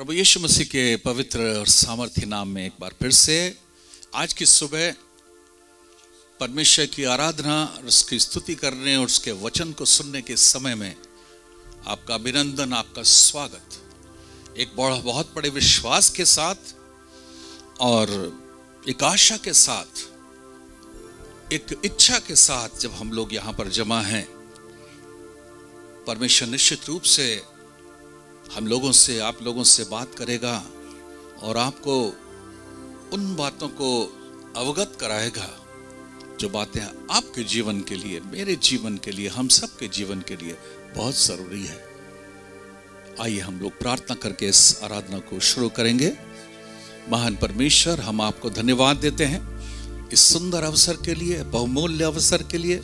प्रभु यीशु मसीह के पवित्र और सामर्थ्य नाम में एक बार फिर से आज की सुबह परमेश्वर की आराधना और उसकी स्तुति करने और उसके वचन को सुनने के समय में आपका अभिनंदन, आपका स्वागत। एक बहुत बड़े विश्वास के साथ और एक आशा के साथ, एक इच्छा के साथ जब हम लोग यहाँ पर जमा हैं, परमेश्वर निश्चित रूप से हम लोगों से, आप लोगों से बात करेगा और आपको उन बातों को अवगत कराएगा जो बातें आपके जीवन के लिए, मेरे जीवन के लिए, हम सब के जीवन के लिए बहुत जरूरी है। आइए हम लोग प्रार्थना करके इस आराधना को शुरू करेंगे। महान परमेश्वर, हम आपको धन्यवाद देते हैं इस सुंदर अवसर के लिए, बहुमूल्य अवसर के लिए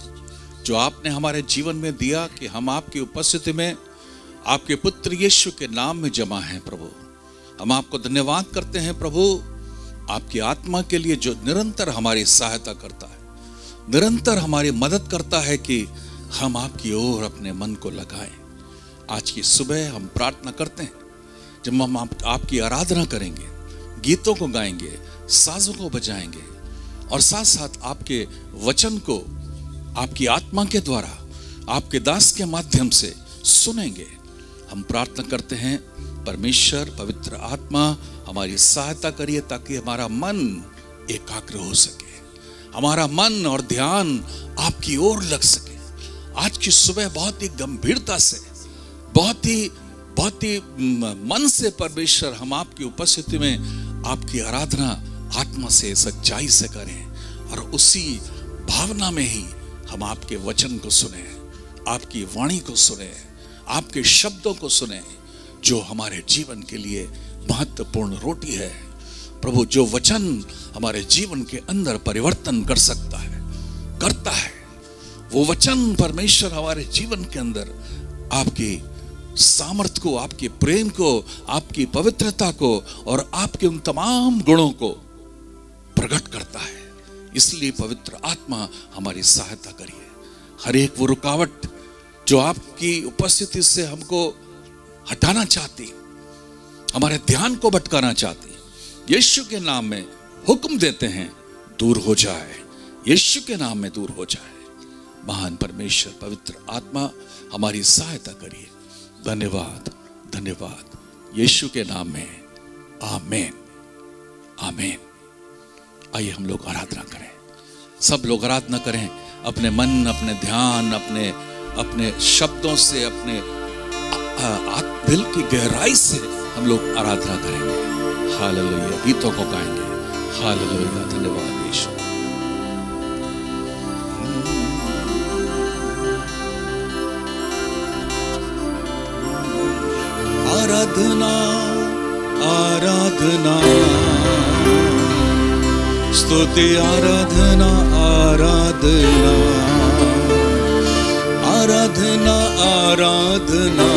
जो आपने हमारे जीवन में दिया कि हम आपकी उपस्थिति में आपके पुत्र यीशु के नाम में जमा हैं। प्रभु, हम आपको धन्यवाद करते हैं प्रभु, आपकी आत्मा के लिए जो निरंतर हमारी सहायता करता है, निरंतर हमारी मदद करता है कि हम आपकी ओर अपने मन को लगाएं। आज की सुबह हम प्रार्थना करते हैं जब हम आपकी आराधना करेंगे, गीतों को गाएंगे, साजों को बजाएंगे और साथ साथ आपके वचन को आपकी आत्मा के द्वारा, आपके दास के माध्यम से सुनेंगे। हम प्रार्थना करते हैं परमेश्वर, पवित्र आत्मा हमारी सहायता करिए ताकि हमारा मन एकाग्र हो सके, हमारा मन और ध्यान आपकी ओर लग सके। आज की सुबह बहुत ही गंभीरता से, बहुत ही मन से परमेश्वर हम आपकी उपस्थिति में आपकी आराधना आत्मा से, सच्चाई से करें और उसी भावना में ही हम आपके वचन को सुने, आपकी वाणी को सुने, आपके शब्दों को सुने जो हमारे जीवन के लिए महत्वपूर्ण रोटी है। प्रभु, जो वचन हमारे जीवन के अंदर परिवर्तन कर सकता है, करता है, वो वचन परमेश्वर हमारे जीवन के अंदर आपकी सामर्थ को, आपके प्रेम को, आपकी पवित्रता को और आपके उन तमाम गुणों को प्रकट करता है। इसलिए पवित्र आत्मा हमारी सहायता करिए। हर एक वो रुकावट जो आपकी उपस्थिति से हमको हटाना चाहती, हमारे ध्यान को भटकाना चाहती, यीशु के नाम में हुक्म देते हैं दूर हो जाए, यीशु के नाम में दूर हो जाए। महान परमेश्वर, पवित्र आत्मा हमारी सहायता करिए। धन्यवाद, धन्यवाद, यीशु के नाम में, आमीन, आमीन। आइए हम लोग आराधना करें, सब लोग आराधना करें अपने मन, अपने ध्यान, अपने शब्दों से, अपने दिल की गहराई से हम लोग आराधना करेंगे। हालेलुया, गीतों को गाएंगे। हालेलुया, धन्यवाद यीशु। आराधना, आराधना, स्तुति, आराधना, आराधना, आराधना, आराधना,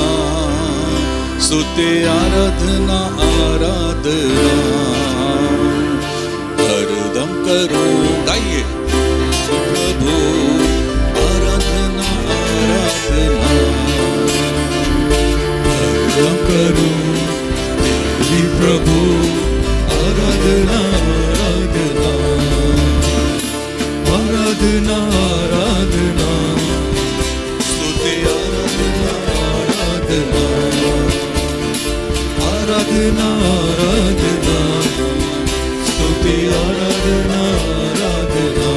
स्तुति, आराधना, आराधना, हरदम करो, गाइए प्रभु, आराधना, आराधना, हरदम करो प्रभु, आराधना, आराधना, आराधना, आराधना, स्तुति, आराधना, आराधना, आराधना, आराधना, स्तुति, आराधना, आराधना।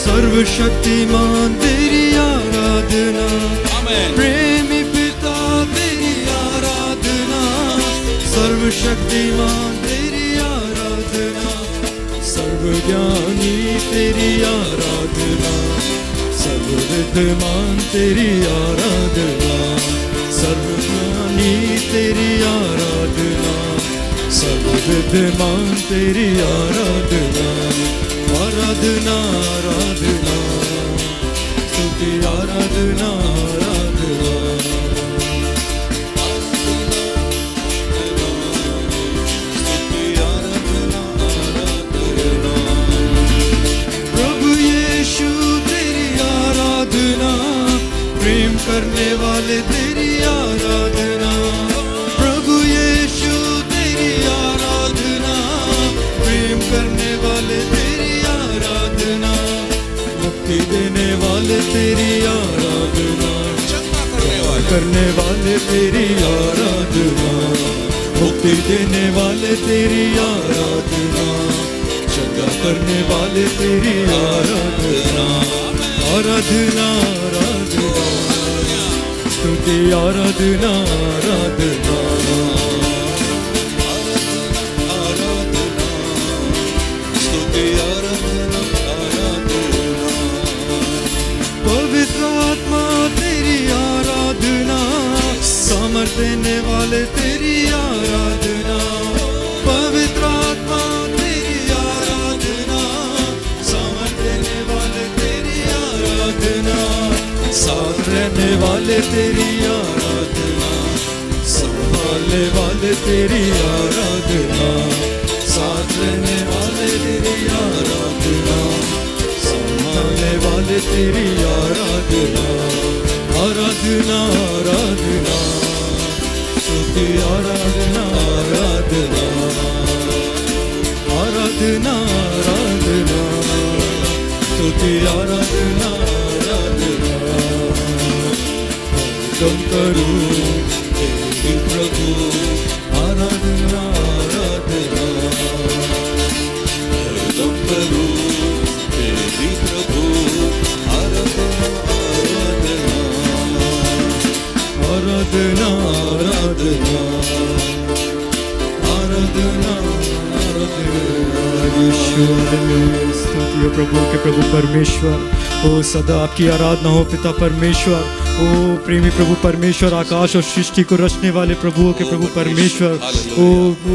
सर्वशक्तिमान तेरी आराधना, प्रेमी पिता तेरी आराधना, सर्वशक्तिमान तेरी आराधना, सर्वज्ञानी तेरी आराधना, सर्वविद्यमान तेरी आराधना, सर्वज्ञानी तेरी आराधना, सर्वविद्यमान तेरी आराधना, आराधना, आराधना, स्तुति, आराधना, आराधना, स्तुति, प्रेम करने वाले तेरी आराधना, प्रभु यीशु तेरी आराधना, प्रेम करने वाले तेरी आराधना, मुक्ति देने वाले तेरी आराधना, करने वाले तेरी आराधना, मुक्ति देने वाले तेरी आराधना, चंगा करने वाले तेरी आराधना, आराधना आराधना, स्तुति आराधना आराधना, आराधना स्तुति आराधना आराधना, पवित्र आत्मा तेरी आराधना, सामर्थ देने वाले तेरी आराधना, पवित्र आत्मा तेरी आराधना, सामर्थ देने वाले तेरी आराधना, साथ रहने वाले तेरी आराधना, संभालने वाले तेरी आराधना, साथ रहने वाले तेरी आराधना, संभालने वाले तेरी आराधना, आराधना आराधना, स्तुति आराधना आराधना, आराधना आराधना, स्तुति आराधना आराधना, तुम करो हे प्रभु, आराधना आराधना, तुम करो हे प्रभु, आराधना आराधना, आराधना आराधना आराधना, स्तुति हो प्रभु के प्रभु परमेश्वर, ओ सदा आपकी आराधना हो पिता परमेश्वर, ओ प्रेमी प्रभु परमेश्वर, आकाश और सृष्टि को रचने वाले प्रभुओं के प्रभु परमेश्वर, ओ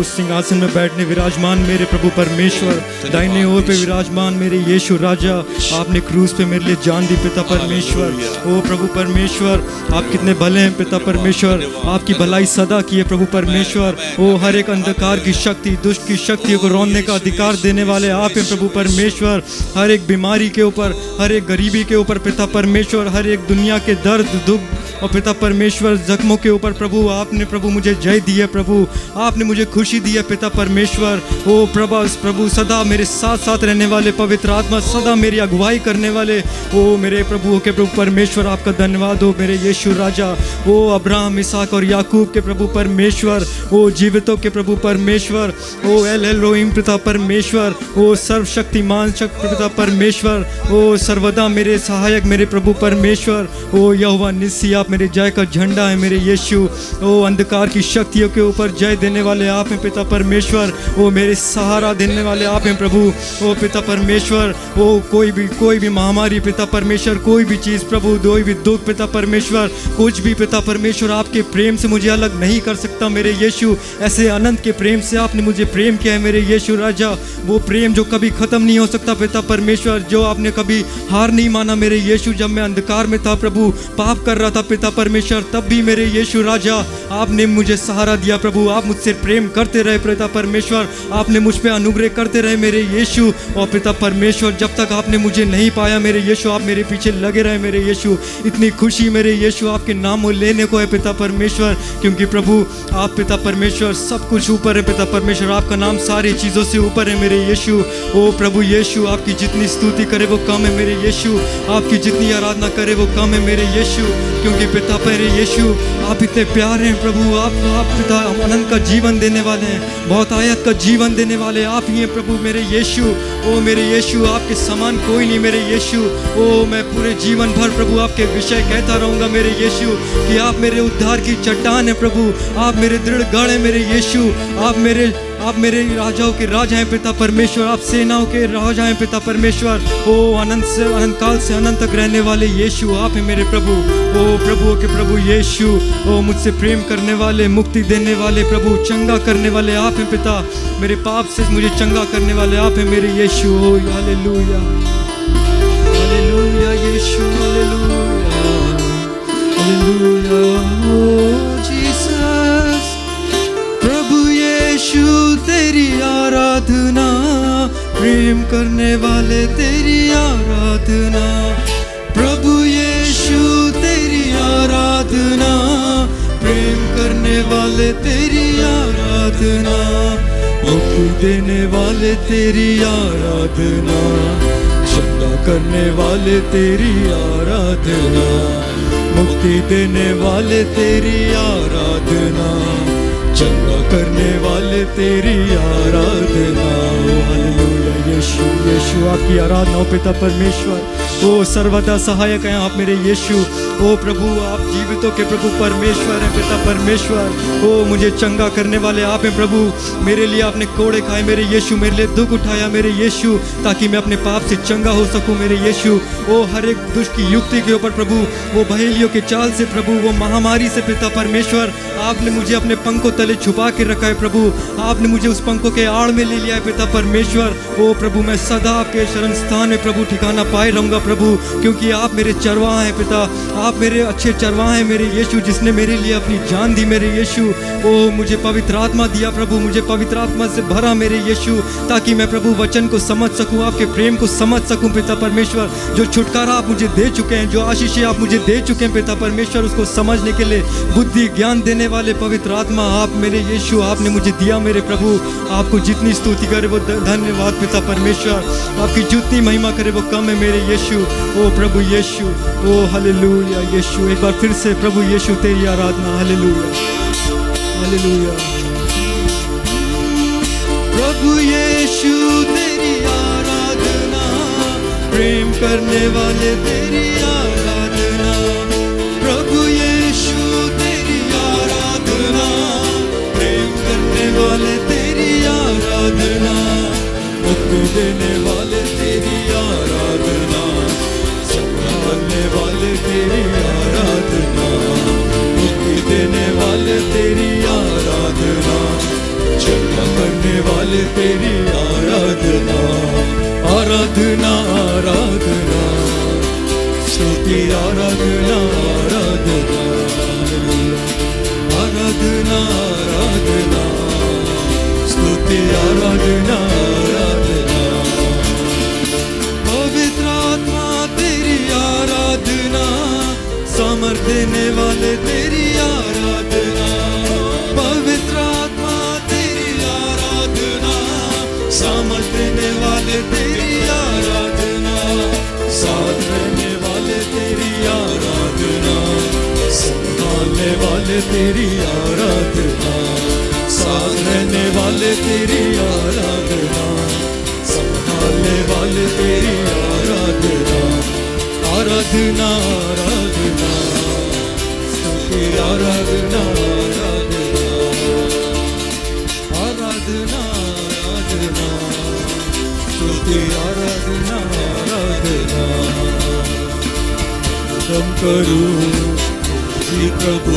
उस सिंहासन में बैठने विराजमान मेरे प्रभु परमेश्वर, दाहिने ओर पे विराजमान मेरे यीशु राजा, आपने क्रूस पे मेरे लिए जान दी पिता परमेश्वर, ओ प्रभु परमेश्वर आप कितने भले हैं पिता परमेश्वर, आपकी भलाई सदा की है प्रभु परमेश्वर, ओ हर एक अंधकार की शक्ति, दुष्ट की शक्तियों को रोकने का अधिकार देने वाले आप हैं प्रभु परमेश्वर, हर एक बीमारी के ऊपर, हर एक गरीबी के ऊपर पिता परमेश्वर, हर एक दुनिया के दर्द दुख और पिता परमेश्वर जख्मों के ऊपर प्रभु आपने प्रभु मुझे जय दी है प्रभु, आपने मुझे खुशी दी है पिता परमेश्वर, ओ प्रभु सदा मेरे साथ साथ रहने वाले पवित्र आत्मा, सदा मेरी अगुवाई करने वाले ओ मेरे प्रभु के प्रभु परमेश्वर, आपका धन्यवाद हो मेरे यीशु राजा, ओ अब्राहम इसहाक और याकूब के प्रभु परमेश्वर, ओ जीवितों के प्रभु परमेश्वर, ओ एल एलोहिम पिता परमेश्वर, ओ सर्वशक्तिमान पिता परमेश्वर, ओ सर्वदा मेरे सहायक मेरे प्रभु परमेश्वर, ओ यहोवा निस्सी आप मेरे जय का झंडा है मेरे यीशु, ओ अंधकार की शक्तियों के ऊपर जय देने वाले आप हैं पिता परमेश्वर, ओ मेरे सहारा देने वाले आप हैं प्रभु, ओ पिता परमेश्वर, ओ कोई भी महामारी पिता परमेश्वर, कोई भी चीज़ प्रभु, कोई भी दुख पिता परमेश्वर, कुछ भी पिता परमेश्वर आपके प्रेम से मुझे अलग नहीं कर सकता मेरे यीशु, ऐसे अनंत के प्रेम से आपने मुझे प्रेम किया है मेरे यीशु राजा, वो प्रेम जो कभी खत्म नहीं हो सकता पिता परमेश्वर, जो आपने कभी हार नहीं माना मेरे यीशु, जब मैं अंधकार में था प्रभु, पाप कर रहा था पिता परमेश्वर, तब भी मेरे यीशु राजा आपने मुझे सहारा दिया प्रभु, आप मुझसे प्रेम करते रहे पिता परमेश्वर, आपने मुझ पे अनुग्रह करते रहे मेरे यीशु, और पिता परमेश्वर जब तक आपने मुझे नहीं पाया मेरे यीशु, आप मेरे पीछे लगे रहे मेरे यीशु, इतनी खुशी मेरे यीशु आपके नाम लेने को है पिता परमेश्वर, क्योंकि प्रभु आप पिता परमेश्वर सब कुछ ऊपर है पिता परमेश्वर, आपका नाम सारी चीज़ों से ऊपर है मेरे यीशु, ओ प्रभु यीशु आपकी जितनी स्तुति करे वो कम है मेरे यीशु, आपकी जितनी आराधना करे वो कम है मेरे यीशु, क्योंकि पिता मेरे यीशु आप इतने प्यारे हैं प्रभु, आप पिता अनंत का जीवन देने वाले हैं, बहुत आयत का जीवन देने वाले आप ही हैं प्रभु मेरे यीशु, ओ मेरे यीशु आपके समान कोई नहीं मेरे यीशु, ओ मैं पूरे जीवन भर प्रभु आपके विषय कहता रहूँगा मेरे यीशु कि आप मेरे उद्धार की चट्टान है प्रभु, आप मेरे दृढ़ गढ़ है मेरे यीशु, आप मेरे राजाओं के राजा हैं पिता परमेश्वर, आप सेनाओं के राजा हैं पिता परमेश्वर, ओ अनंत से अनंत काल से अनंत तक रहने वाले यीशु आप हैं मेरे प्रभु, ओ प्रभुओं के प्रभु यीशु, ओ मुझसे प्रेम करने वाले, मुक्ति देने वाले प्रभु, चंगा करने वाले आप हैं पिता, मेरे पाप से मुझे चंगा करने वाले आप हैं मेरे यीशु, ओ हालेलुया हालेलुया यीशु हालेलुया हालेलुया, ओ जीसस प्रभु यीशु तेरी आराधना, प्रेम करने वाले तेरी आराधना, प्रभु यीशु तेरी आराधना, प्रेम करने वाले तेरी आराधना, मुक्ति देने वाले तेरी आराधना, चंगा करने वाले तेरी आराधना, मुक्ति देने वाले तेरी आराधना, चंगा करने वाले तेरी आराधना। हालेलुया। यीशु यीशु आपकी आराधना हो पिता परमेश्वर। ओ सर्वदा सहायक हैं आप मेरे यीशु। ओ प्रभु आप जीवितों के प्रभु परमेश्वर हैं पिता परमेश्वर। ओ मुझे चंगा करने वाले आप हैं प्रभु। मेरे लिए आपने कोड़े खाए मेरे यीशु, मेरे लिए दुख उठाया मेरे यीशु, ताकि मैं अपने पाप से चंगा हो सकूं मेरे यीशु। ओ हर एक दुष्ट की युक्ति के ऊपर प्रभु, वो बहेलियों के चाल से प्रभु, वो महामारी से पिता परमेश्वर, आपने मुझे अपने पंखों तले छुपा के रखा है प्रभु। आपने मुझे उस पंखों के आड़ में ले लिया है पिता परमेश्वर। ओ प्रभु मैं सदा आपके शरण स्थान में प्रभु ठिकाना पाए रहूंगा प्रभु, क्योंकि आप मेरे चरवाहा हैं पिता। आप मेरे अच्छे चरवाहा हैं मेरे यीशु, जिसने मेरे लिए अपनी जान दी मेरे यीशु। ओ मुझे पवित्र आत्मा दिया प्रभु, मुझे पवित्र आत्मा से भरा मेरे यीशु, ताकि मैं प्रभु वचन को समझ सकूं, आपके प्रेम को समझ सकूं पिता परमेश्वर। जो छुटकारा आप मुझे दे चुके हैं, जो आशीषें आप मुझे दे चुके हैं पिता परमेश्वर, उसको समझने के लिए बुद्धि ज्ञान देने वाले पवित्र आत्मा आप मेरे यीशु आपने मुझे दिया मेरे प्रभु। आपको जितनी स्तुति करे वो धन्यवाद पिता परमेश्वर, आपकी जितनी महिमा करे वो कम है मेरे यीशु। ओ प्रभु यीशु, ओ हालेलुया यीशु। एक बार फिर से प्रभु यीशु तेरी आराधना। Hallelujah hallelujah. प्रभु यीशु तेरी आराधना, प्रेम करने वाले तेरी आराधना, प्रभु यीशु तेरी आराधना, प्रेम करने वाले तेरी आराधना, मुक्ति देने वाले तेरी आराधना, संभालने वाले तेरी आराधना, मुक्ति देने वाले तेरी आराधना, चंगा करने वाले तेरी आराधना, आराधना आराधना, स्तुति आराधना आराधना, आराधना आराधना, स्तुति आराधना आराधना, पवित्र आत्मा तेरी आराधना, सामर्थ देने वाले तेरी आराधना, पवित्र आत्मा तेरी आराधना, सामर्थ देने वाले तेरी आराधना, साथ रहने वाले तेरी आराधना, संभालने वाले तेरी आराधना, साथ रहने वाले तेरी आराधना, संभालने वाले तेरी आराधना, आराधना आराधना, स्तुति आराधना आराधना, आराधना आराधना, स्तुति आराधना आराधना। तुम करूं जी प्रभु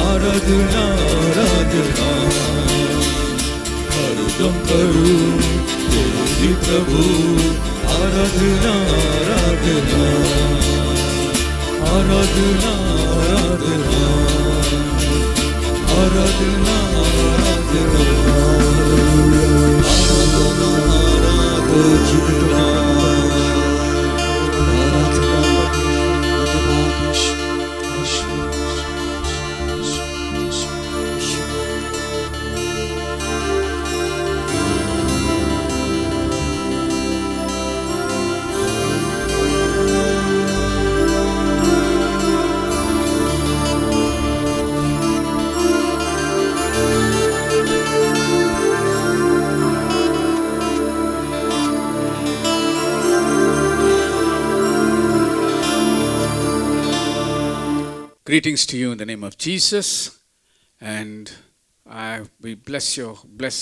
आराधना आराधना, हरदम करूं तेरी प्रभु आराधना आराधना, आराधना आराधना, आराधना आराधना, आराधना Greetings to you in the name of Jesus, and we bless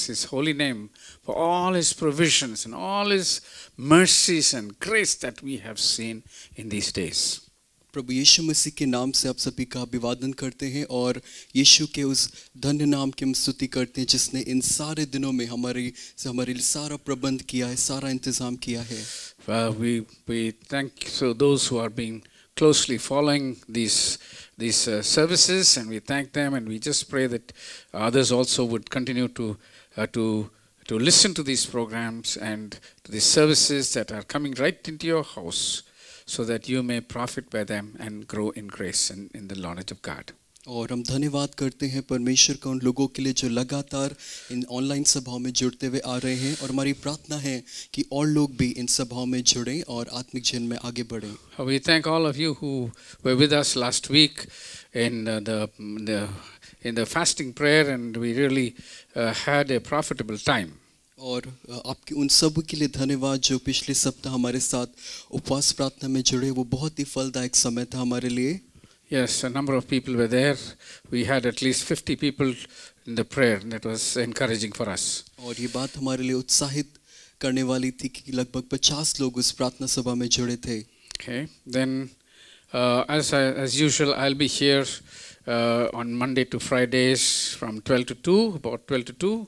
His holy name for all His provisions and all His mercies and grace that we have seen in these days. प्रभु यीशु मसीह के नाम से आप सभी का अभिवादन करते हैं और यीशु के उस धन्य नाम की हम स्तुति करते हैं जिसने इन सारे दिनों में हमारे लिए सारा प्रबंध किया है, सारा इंतजाम किया है। We thank those who are being closely following these services, and we thank them, and we just pray that others also would continue to listen to these programs and to these services that are coming right into your house. so that you may profit by them and grow in grace and in the knowledge of God. और हम धन्यवाद करते हैं परमेश्वर का उन लोगों के लिए जो लगातार इन ऑनलाइन सभाओं में जुड़ते हुए आ रहे हैं, और हमारी प्रार्थना है कि और लोग भी इन सभाओं में जुड़ें और आत्मिक जीवन में आगे बढ़ें. We thank all of you who were with us last week in the fasting prayer, and we really had a profitable time. और आपके उन सब के लिए धन्यवाद जो पिछले सप्ताह हमारे साथ उपवास प्रार्थना में जुड़े. वो बहुत ही फलदायक समय था हमारे लिए. Yes, a number of people were there. We had at least 50 people in the prayer, and that was encouraging for us. और ये बात हमारे लिए उत्साहित करने वाली थी कि लगभग 50 लोग उस प्रार्थना सभा में जुड़े थे. Okay, then as usual, I'll be here on Monday to Fridays from 12 to 2, about 12 to 2.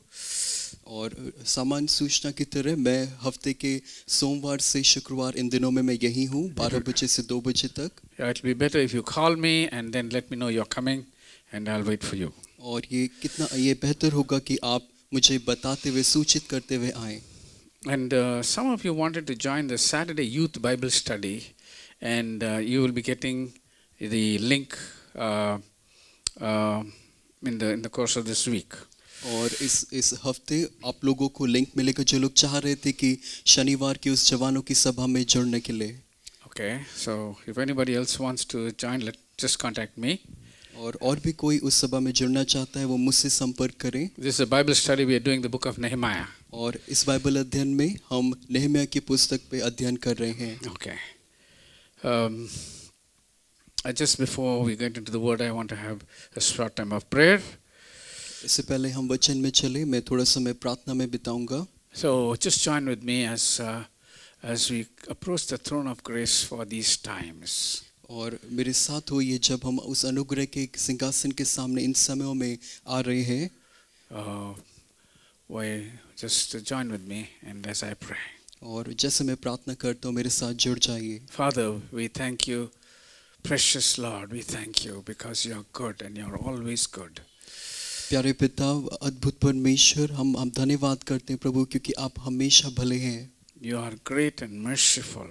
और सामान्य सूचना की तरह मैं हफ्ते के सोमवार से शुक्रवार इन दिनों में मैं यही हूँ 12 बजे से 2 बजे तक. It will be better if you call me and then let me know you're coming, and I'll wait for you. और ये बेहतर होगा कि आप मुझे बताते हुए सूचित करते हुए आएं. And some of you wanted to join the Saturday Youth Bible Study, and you will be getting the link in the course of this week. और इस हफ्ते आप लोगों को लिंक मिलेगा जो लोग चाह रहे थे कि शनिवार की उस जवानों की सभा में जुड़ने के लिए. Okay, so if anybody else wants to join, just contact me. और भी कोई उस सभा में जुड़ना चाहता है वो मुझसे संपर्क करें. This is a Bible study. We are doing the book of Nehemiah. और इस बाइबल अध्ययन में हम नेहमिया की पुस्तक पे अध्ययन कर रहे हैं. Okay. Just before we get into the word, I want to have a short time of prayer. इससे पहले हम वचन में चले, मैं थोड़ा समय प्रार्थना में बिताऊंगा. So just join with me as we approach the throne of grace for these times. और मेरे साथ होइए जब हम उस अनुग्रह के सिंहासन के सामने इन समयों में आ रहे हैं. Just join with me and as I pray. और जैसे मैं प्रार्थना करता हूँ मेरे साथ जुड़ जाइए. Father, we thank you, precious Lord. We thank you because you are good and you are always good. प्यारे पिता, अद्भुत परमेश्वर, हम धन्यवाद करते हैं प्रभु क्योंकि आप हमेशा भले हैं. You are great and merciful.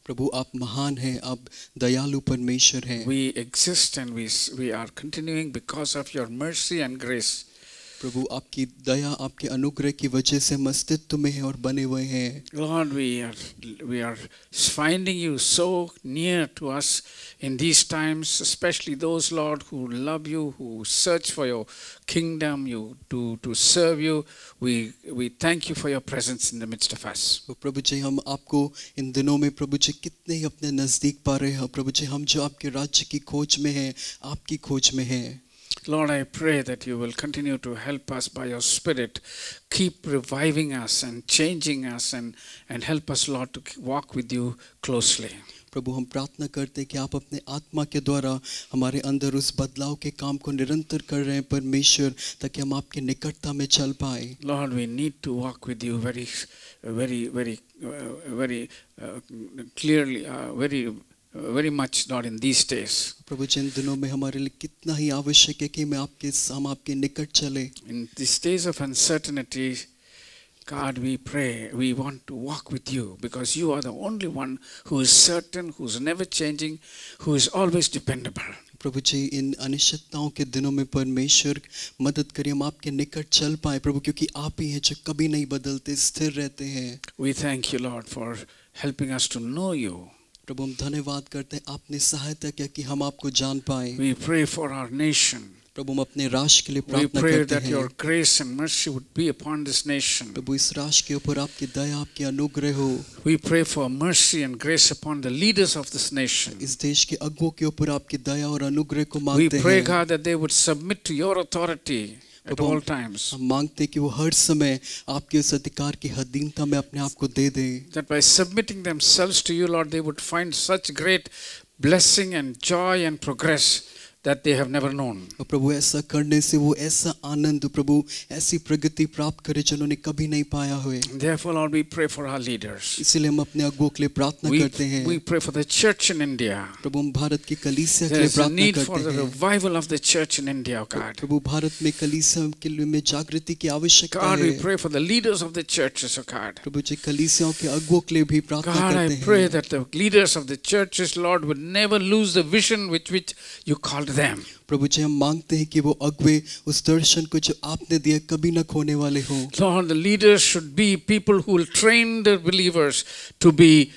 प्रभु आप महान हैं, आप दयालु परमेश्वर हैं. We exist and we are continuing because of your mercy and grace. प्रभु आपकी दया, आपके अनुग्रह की वजह से हम अस्तित्व में हैं और बने हुए हैं. Lord, we are finding you so near to us in these times, especially those, Lord, who love you, who search for your kingdom, to serve you. We thank you for your presence in the midst of us. प्रभु जी हम आपको इन दिनों में प्रभु जी कितने ही अपने नजदीक पा रहे हैं. प्रभु जी हम जो आपके राज्य की खोज में हैं, आपकी खोज में हैं. Lord, I pray that you will continue to help us by your Spirit, keep reviving us and changing us and help us, Lord, to walk with you closely. प्रभु हम प्रार्थना करते हैं कि आप अपने आत्मा के द्वारा हमारे अंदर उस बदलाव के काम को निरंतर कर रहे हैं परमेश्वर, ताकि हम आपके निकटता में चल पाए. Lord, we need to walk with you very clearly, very much, not in these days. प्रभु जिन दिनों में हमारे लिए कितना ही आवश्यक है कि हम आपके निकट चले. In these days of uncertainty, God, we pray, we want to walk with you because you are the only one who is certain, who is never changing, who is always dependable. प्रभु जी इन अनिश्चितताओं के दिनों में परमेश्वर मदद करिए हम आपके निकट चल पाए प्रभु, क्योंकि आप ही हैं जो कभी नहीं बदलते, स्थिर रहते हैं. We thank you, Lord, for helping us to know you. प्रभु हम धन्यवाद करते हैं आपने सहायता किया कि हम आपको जान पाए. We pray for our nation. प्रभु हम अपने राष्ट्र के लिए We प्रार्थना pray करते that हैं. your grace and mercy would be upon this nation. प्रभु इस राष्ट्र के ऊपर आपकी दया, आपकी अनुग्रह हो. We pray for mercy and grace upon the leaders of this nation. इस देश के अगुओं के ऊपर आपकी दया और अनुग्रह को We मांगते pray, हैं. God, that they would submit to your authority at all times. हम मांगते हैं कि वो हर समय आपके उस अधिकार की अधीनता में अपने आप को दे दें. That by submitting themselves to you, Lord, they would find such great blessing and joy and progress that they have never known. और प्रभु ऐसा करने से वो ऐसा आनंद प्रभु ऐसी प्रगति प्राप्त करे जिन्होंने कभी नहीं पाया हुए। Therefore, Lord, we pray for our leaders. इसलिए हम अपने अगुवों के लिए प्रार्थना करते हैं। We pray for the church in India. प्रभु हम भारत की कलीसिया के There लिए is a प्रार्थना need for करते the हैं। revival of the church in India, oh God. प्रभु भारत में कलीसिया के लिए में जागृति की आवश्यकता God, है। we pray for the leaders of the churches, oh God. प्रभु जी कलीसियाओं के अगुवों के लिए भी प्रार्थना God, करते I हैं। pray that the leaders of the churches, Lord, would never lose the vision with which you called them. प्रभु जी हम मांगते हैं कि वो अगुवे उस दर्शन को जो आपने दिया कभी न खोने वाले हों। Lord, the leaders should be people who will train the believers to be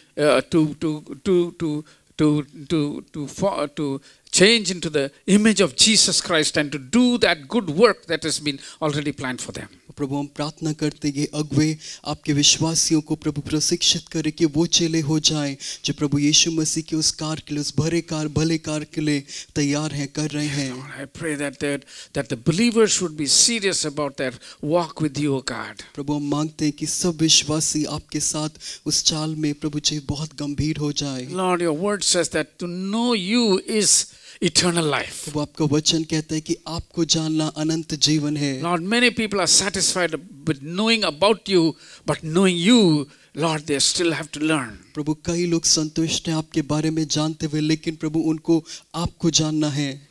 to change into the image of Jesus Christ and to do that good work that has been already planned for them. प्रभु हम प्रार्थना करते हैं अगुवे आपके विश्वासियों को प्रभु प्रशिक्षित करे कि वो चेले हो जाएं जो प्रभु यीशु मसीह के उस कार्य के लिए उस भले कार्य के लिए तैयार हैं कर रहे हैं। Lord, I pray that the believers would be serious about their walk with you, O God. प्रभु हम मांगते हैं कि सब विश्वासी आपके साथ उस चाल में प्रभु जी बहुत गंभीर हो जाए। Lord, your word says that to know you is eternal life. प्रभु आपका वचन कहता है कि आपको जानना अनंत जीवन है। Lord, many people are satisfied with knowing about you, but knowing you, Lord, they still have to learn. प्रभु कई लोग संतुष्ट हैं आपके बारे में जानते हुए लेकिन प्रभु उनको आपको जानना है।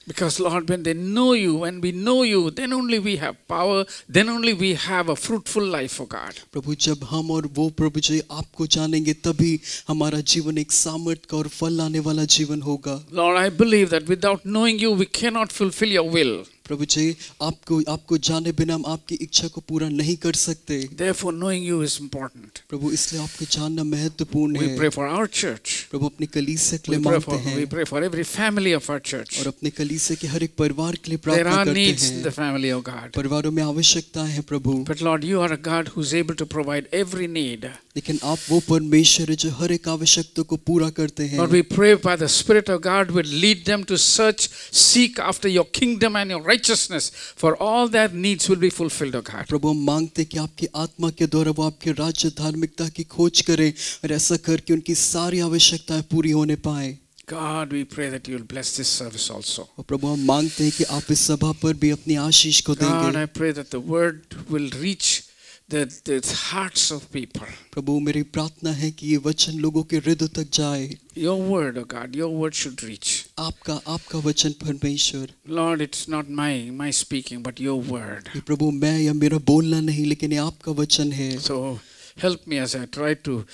Because Lord, when they know you, when we know you, then only we have power, then only we have a fruitful life, O God. प्रभु जब हम और वो प्रभु जी आपको जानेंगे तभी हमारा जीवन एक सामर्थ का और फल लाने वाला जीवन होगा। Lord, I believe that without knowing you, we cannot fulfill your will. प्रभु जी आपको जाने बिना हम आपकी इच्छा को पूरा नहीं कर सकते। Therefore, knowing you is important. प्रभु इसलिए आपको जानना महत्वपूर्ण है। We pray for our church. प्रभु अपनी कलीसिया के We लिए pray मांगते हैं। we pray for every family of our church. और अपने कलीसिया के हर एक परिवार के लिए There प्रार्थना are करते needs in the हैं। family, O God. परिवारों में आवश्यकताएं हैं प्रभु। But Lord, you are a God who's able to provide every need. लेकिन आप वो परमेश्वर है जो हर एक आवश्यकता को पूरा करते हैं। Lord, we pray by the Spirit of God will lead them to seek after your kingdom and your righteousness, for all their needs will be fulfilled, O God. प्रभु हम मांगते कि आपकी आत्मा के द्वारा वो आपके राज्य धार्मिकता की खोज करें और ऐसा करके उनकी सारी आवश्यकताएं पूरी होने पाए। God, we pray that you will bless this service also. और प्रभु हम मांगते हैं कि आप इस सभा पर भी अपनी आशीष को God, देंगे। I pray that the word will reach the hearts of people. प्रभु मेरी प्रार्थना है कि ये वचन लोगों के हृदय तक जाए। Your word, oh God, your word should reach. आपका वचन परमेश्वर। Lord, it's not my speaking, but your word. ये प्रभु मैं या मेरा बोलना नहीं लेकिन ये आपका वचन है। So help me as I try to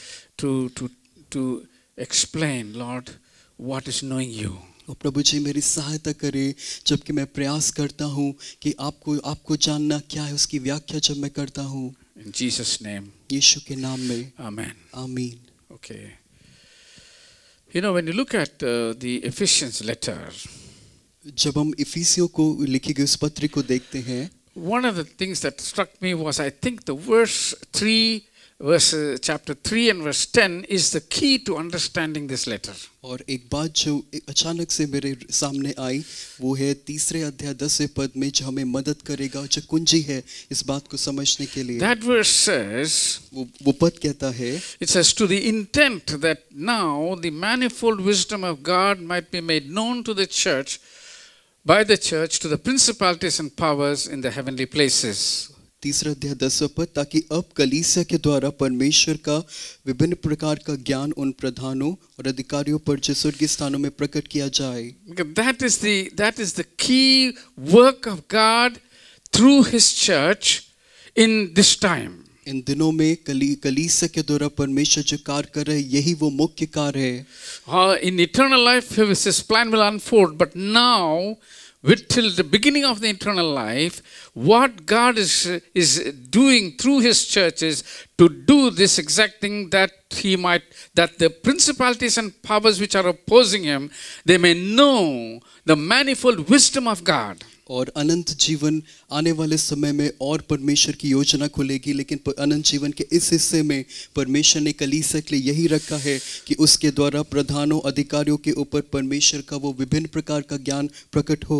explain, Lord, what is knowing you. और प्रभु जी मेरी सहायता करे जबकि मैं प्रयास करता हूँ कि आपको जानना क्या है उसकी व्याख्या जब मैं करता हूँ। In Jesus' name. यीशु के नाम में Amen. आमीन। Okay. You know, when you look at the Ephesians letter, जब हम इफिसियों को लिखी गई उस पत्री को देखते हैं, one of the things that struck me was, I think the chapter 3 and verse 10 is the key to understanding this letter. और एक बात जो अचानक से मेरे सामने आई वो है 3 अध्याय 10वें पद में जो हमें मदद करेगा जो कुंजी है इस बात को समझने के लिए। That verse says, वो पद कहता है, it says, to the intent that now the manifold wisdom of God might be made known to the church, by the church, to the principalities and powers in the heavenly places. 3 अध्याय 10वां पद, ताकि अब कलीसिया के द्वारा परमेश्वर का विभिन्न प्रकार का ज्ञान उन प्रधानों और अधिकारियों पर जो स्वर्गीय स्थानों में प्रकट किया जाए। That is the key work of God through His church in this time. इन दिनों में कलीसिया के द्वारा परमेश्वर जो कार्य कर रहे हैं यही वो मुख्य कार्य है। In eternal life, His plan will unfold, but now, till the beginning of the eternal life, what God is doing through His church is to do this exact thing that the principalities and powers which are opposing Him, they may know the manifold wisdom of God. और अनंत जीवन आने वाले समय में और परमेश्वर की योजना खुलेगी, लेकिन अनंत जीवन के इस हिस्से में परमेश्वर ने कलीसिया के लिए यही रखा है कि उसके द्वारा प्रधानों अधिकारियों के ऊपर परमेश्वर का वो विभिन्न प्रकार का ज्ञान प्रकट हो।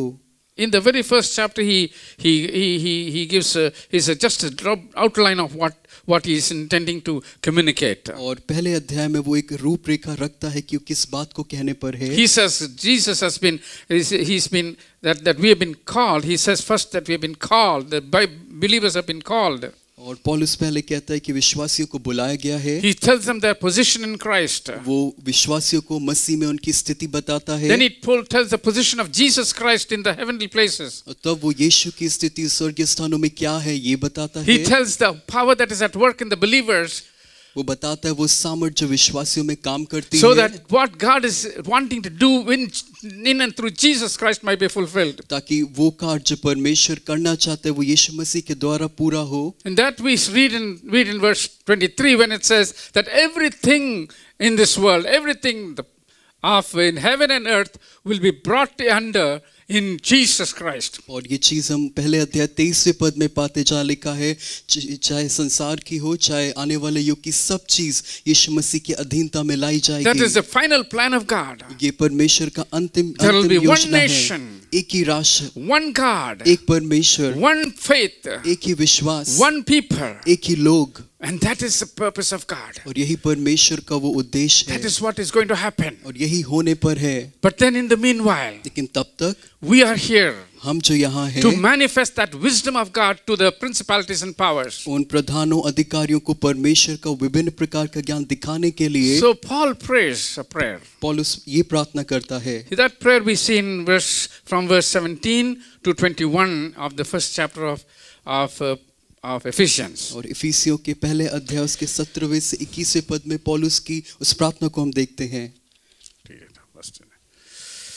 in the very first chapter, he gives just a drop outline of what he is intending to communicate. और पहले अध्याय में वो एक रूपरेखा रखता है कि किस बात को कहने पर है. He says Jesus has been, he's been that we have been called. He says first that we have been called. The believers have been called. और पौलुस पहले कहता है कि विश्वासियों को बुलाया गया है. He tells them their position in Christ. वो विश्वासियों को मसीह में उनकी स्थिति बताता है. Then he tells the position of Jesus Christ in the heavenly places. और तब वो यीशु की स्थिति स्वर्गीय स्थानों में क्या है ये बताता है. He tells the power that is at work in the बelievers. वो बताता है वो सामर्थ जो विश्वासियों में काम करती So है. that what God is wanting to do in and through Jesus Christ might be fulfilled. ताकि वो कार्य जो परमेश्वर करना चाहता है वो यीशु मसीह के द्वारा पूरा हो. And that we read in verse 23 when it says that everything in this world, everything of in heaven and earth will be brought under in Jesus Christ. और ये चीज हम पहले अध्याय 23वें पद में पाते जहाँ लिखा है चाहे संसार की हो चाहे आने वाले युग की सब चीज यीशु मसीह की अधीनता में लाई जाएगी. That is the final plan of God. ये परमेश्वर का अंतिम one योजना है. nation, एक ही राष्ट्र, one God, एक परमेश्वर, one faith, एक ही विश्वास, one people. एक ही लोग. And that is the purpose of God. और यही परमेश्वर का वो उद्देश्य है. That is what is going to happen. और यही होने पर है. But then in the meanwhile, लेकिन तब तक we are here हम जो यहाँ हैं to manifest that wisdom of God to the principalities and powers. उन प्रधानों अधिकारियों को परमेश्वर का विभिन्न प्रकार का ज्ञान दिखाने के लिए. So Paul prays a prayer. पौलुस ये प्रार्थना करता है. That prayer we see in from verse 17 to 21 of the first chapter of Ephesians. और इफिसियों के पहले अध्याय उसके 17वें से 21वें पद में पौलुस की उस प्रार्थना को हम देखते हैं.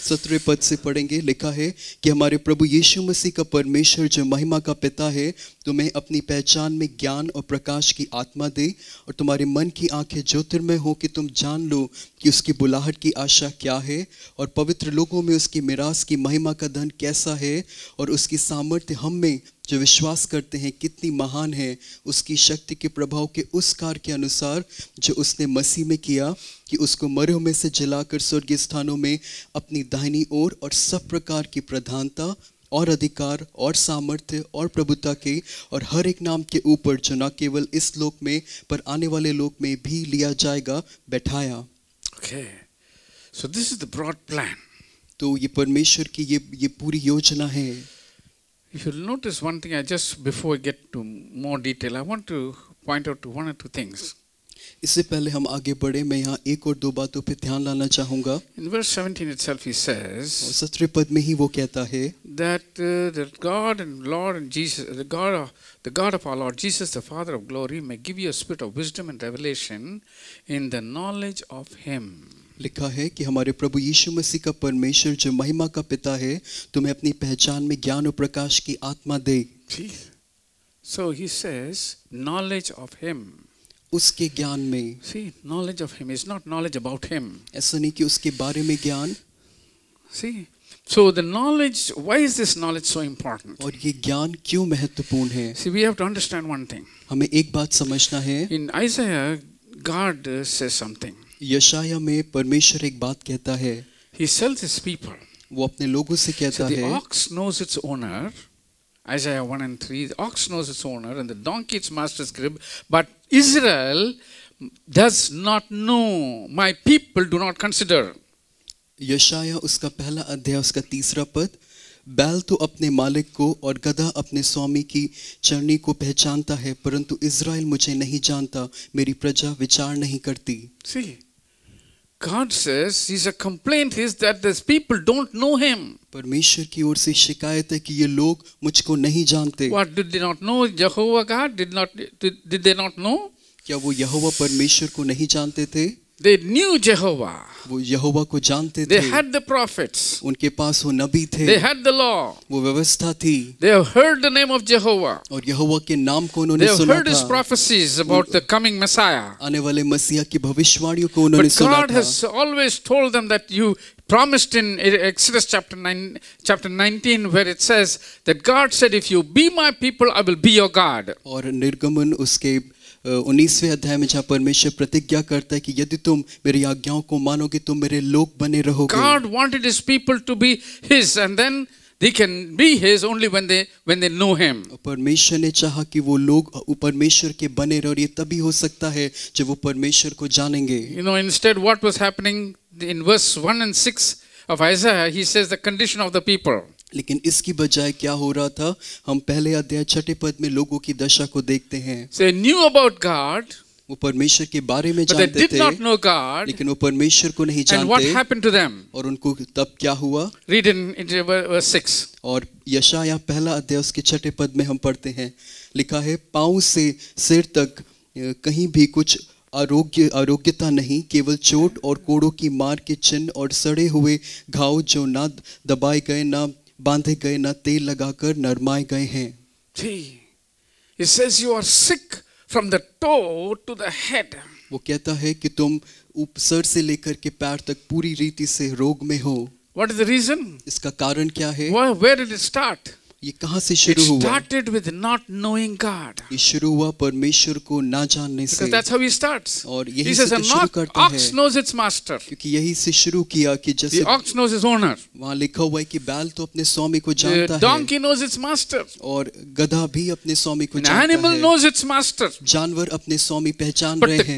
17वें पद से पढ़ेंगे. लिखा है कि हमारे प्रभु यीशु मसीह का परमेश्वर जो महिमा का पिता है तुम्हें अपनी पहचान में ज्ञान और प्रकाश की आत्मा दे और तुम्हारे मन की आंखें ज्योतिर्मय हो कि तुम जान लो कि उसकी बुलाहट की आशा क्या है और पवित्र लोगों में उसकी मिरास की महिमा का धन कैसा है और उसकी सामर्थ्य हम में जो विश्वास करते हैं कितनी महान है उसकी शक्ति के प्रभाव के उस कार्य के अनुसार जो उसने मसीह में किया कि उसको मरों में से जलाकर स्वर्गीय स्थानों में अपनी दाहिनी ओर और सब प्रकार की प्रधानता और अधिकार और सामर्थ्य और प्रभुता के और हर एक नाम के ऊपर जो न केवल इस लोक में पर आने वाले लोक में भी लिया जाएगा बैठाया. Okay. So this is the broad plan. तो ये परमेश्वर की ये पूरी योजना है. If you'll notice one thing, just before I get to more detail, I want to point out to one or two things. इससे पहले हम आगे बढ़े मैं यहाँ एक और दो बातों पे ध्यान लाना चाहूँगा. In verse 17 itself he says 17वें पद में ही वो कहता है that that God and Lord and Jesus, the God of our Lord Jesus, the Father of glory, may give you a spirit of wisdom and revelation in the knowledge of Him. लिखा है कि हमारे प्रभु यीशु मसीह का परमेश्वर जो महिमा का पिता है तुम्हें अपनी पहचान में ज्ञान और प्रकाश की आत्मा दे. So he says knowledge of Him. उसके ज्ञान में. See, knowledge of Him is not knowledge about Him. ऐसा नहीं कि उसके बारे में ज्ञान. See, so the knowledge, why is this knowledge so important? और ये ज्ञान क्यों महत्वपूर्ण है. See, we have to understand one thing. हमें एक बात समझना है. In Isaiah, God says something. यशाया में परमेश्वर एक बात कहता है. He tells his people. वो अपने लोगों से कहता है. The ox knows its owner. Isaiah 1 and 3. The ox knows its owner and the donkey its master's crib. But Israel does not know. My people do not consider. यशाया उसका पहला अध्याय उसका 3रा पद. बैल तो अपने मालिक को और गधा अपने स्वामी की चरनी को पहचानता है परंतु इज़राइल मुझे नहीं जानता मेरी प्रजा विचार नहीं करती. See, God says his complaint is that these people don't know Him. परमेश्वर की ओर से शिकायत है कि ये लोग मुझको नहीं जानते. What did they not know? Jehovah God did they not know? क्या वो यहोवा परमेश्वर को नहीं जानते थे? They knew Jehovah. वो यहोवा को जानते थे. They had the prophets. उनके पास वो नबी थे. They had the law. वो व्यवस्था थी. They have heard the name of Jehovah. और यहोवा के नाम को उन्होंने सुना था. They have heard his prophecies about the coming Messiah. आने वाले मसीहा की भविष्यवाणियों को उन्होंने सुना था. But God has always told them that you promised in Exodus chapter 19 where it says that God said if you be my people I will be your God. और निर्गमन उसके 19वें अध्याय में जहाँ परमेश्वर प्रतिज्ञा करता है कि यदि तुम मेरी आज्ञाओं को मानोगे तुम मेरे लोग बने रहोगे. God wanted his people to be his and then they can be His only when they know Him. परमेश्वर ने चाहा कि वो लोग परमेश्वर के बने रहे और ये तभी हो सकता है जब वो परमेश्वर को जानेंगे. You know, instead what was happening in verse 1 and 6 of Isaiah, he says the condition of the people. लेकिन इसकी बजाय क्या हो रहा था, हम पहले अध्याय 6 पद में लोगों की दशा को देखते हैं. So they knew about God, वो परमेश्वर के बारे में but they जानते did थे, not know God. लेकिन वो परमेश्वर को नहीं And what जानते. happened to them? और उनको तब क्या हुआ. Read in verse 6. और यशायाह पहला अध्याय उसके 6 पद में हम पढ़ते हैं, लिखा है, पांव से सिर तक कहीं भी कुछ आरोग्यता नहीं, केवल चोट और कोड़ों की मार के चिन्ह और सड़े हुए घाव जो ना दबाए गए, ना बांधे गए, ना तेल लगाकर नरमाए गए हैं. See, it says you are sick from the toe to the head. वो कहता है कि तुम सर से लेकर के पैर तक पूरी रीति से रोग में हो. What is the reason? इसका कारण क्या है. Where did it start? ये कहाँ से It शुरू हुआ. started with not knowing God. ये शुरू हुआ परमेश्वर को ना जानने से. Because that's how he starts. और He यही says से an तो शुरू करता ox है, knows its master. क्योंकि यही से शुरू किया कि जैसे The ox knows his owner. वहाँ लिखा हुआ है कि बैल तो अपने स्वामी को The जानता है donkey knows its master. और गधा भी अपने स्वामी को An जानता animal है. knows its master. जानवर अपने स्वामी पहचान But रहे the हैं,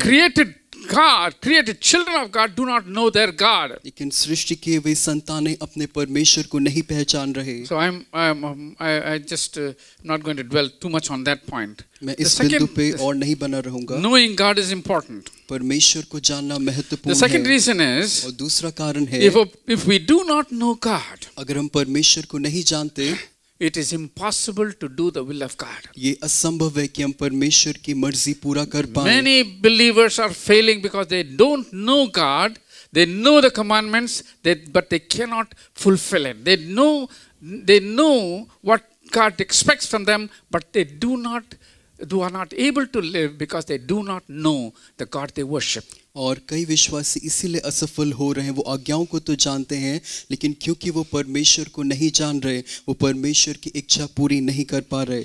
created children of God do not know their God. लेकिन सृष्टि के वे संतानें अपने परमेश्वर को नहीं पहचान रहे. So I just not going to dwell too much on that point. मैं The इस बिंदु second, पे और नहीं बना रहूंगा. knowing God is important. परमेश्वर को जानना The महत्वपूर्ण second है. reason is, और दूसरा कारण है, if we do not know God, अगर हम परमेश्वर को नहीं जानते, it is impossible to do the will of God. ये असंभव है कि हम परमेश्वर की मर्जी पूरा कर पाएं. Many believers are failing because they don't know God. They know the commandments, but they cannot fulfill it. They know what God expects from them, but they are not able to live because they do not know the God they worship. और कई विश्वासी इसीलिए असफल हो रहे हैं. वो आज्ञाओं को तो जानते हैं, लेकिन क्योंकि वो परमेश्वर को नहीं जान रहे, वो परमेश्वर की इच्छा पूरी नहीं कर पा रहे.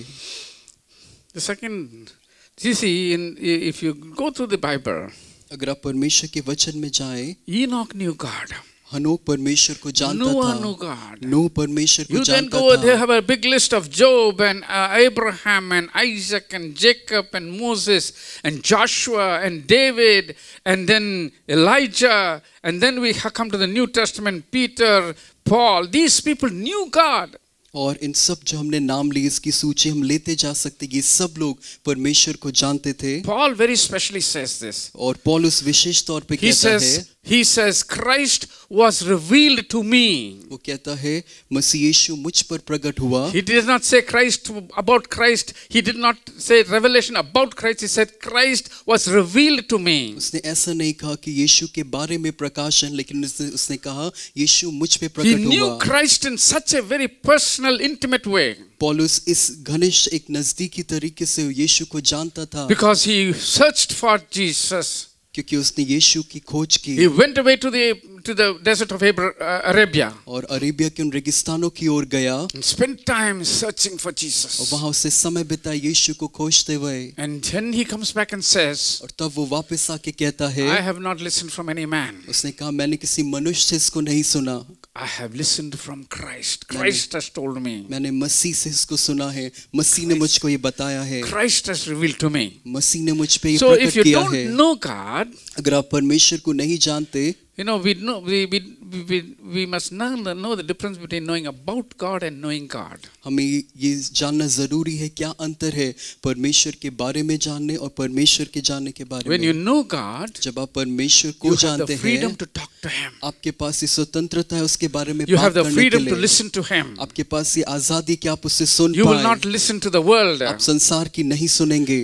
The second, you see, if you go through the Bible, अगर आप परमेश्वर के वचन में जाएं, Enoch knew God. हनोक परमेश्वर को जानता Noah था. knew God. नूह परमेश्वर को You then जानता go, they था. have a big list of Job and Abraham and Isaac and Jacob and Moses and Joshua and David and then Elijah, and then we come to the New Testament, Peter, Paul. These people knew God. और इन सब जो हमने नाम लिए, इसकी सूची हम लेते जा सकते. ये सब लोग परमेश्वर को जानते थे. Paul very specially says this. और पौलुस विशेष तौर पे कहता है, He says, Christ was revealed to me. वो कहता है मसीह यीशु मुझ पर प्रकट हुआ. He did not say about Christ. He did not say revelation about Christ. He said Christ was revealed to me. उसने ऐसा नहीं कहा कि यीशु के बारे में प्रकाशन, लेकिन उसने कहा यीशु मुझ पे He प्रकट knew हुआ. Christ in such a very personal, intimate way. पौलुस इस घनिष्ठ एक नजदीकी तरीके से यीशु को जानता था, Because he searched for Jesus. क्योंकि उसने यीशु की खोज की. He went away to the desert of Arabia और अरेबिया के उन रेगिस्तानों की ओर गया and spent time searching for और Jesus. वहां उससे समय बिताया यीशु को खोजते हुए. And then he comes back and says, और तब वो वापस आके कहता है, I have not listened from any man. उसने कहा मैंने किसी मनुष्य से इसको नहीं सुना, I have listened from Christ. Christ has told me. मैंने मसीह से इसको सुना है. मसीह ने मुझको ये बताया है. Christ has revealed to me. मसीह ने मुझ पे ये So if प्रकट you किया है. don't know God, अगर आप परमेश्वर को नहीं जानते, you know, we must know the difference between knowing about God and knowing God. हमें ये जानना जरूरी है क्या अंतर है परमेश्वर के बारे में जानने और परमेश्वर के जानने के बारे When में. you know God, जब आप परमेश्वर को you have जानते the freedom हैं, to talk to Him. आपके पास ये स्वतंत्रता है उसके बारे में You बात have the करने के freedom to लिए. listen to Him. आपके पास ये आजादी कि आप उससे सुन You will पाएं. not listen to the world. आप संसार की नहीं सुनेंगे.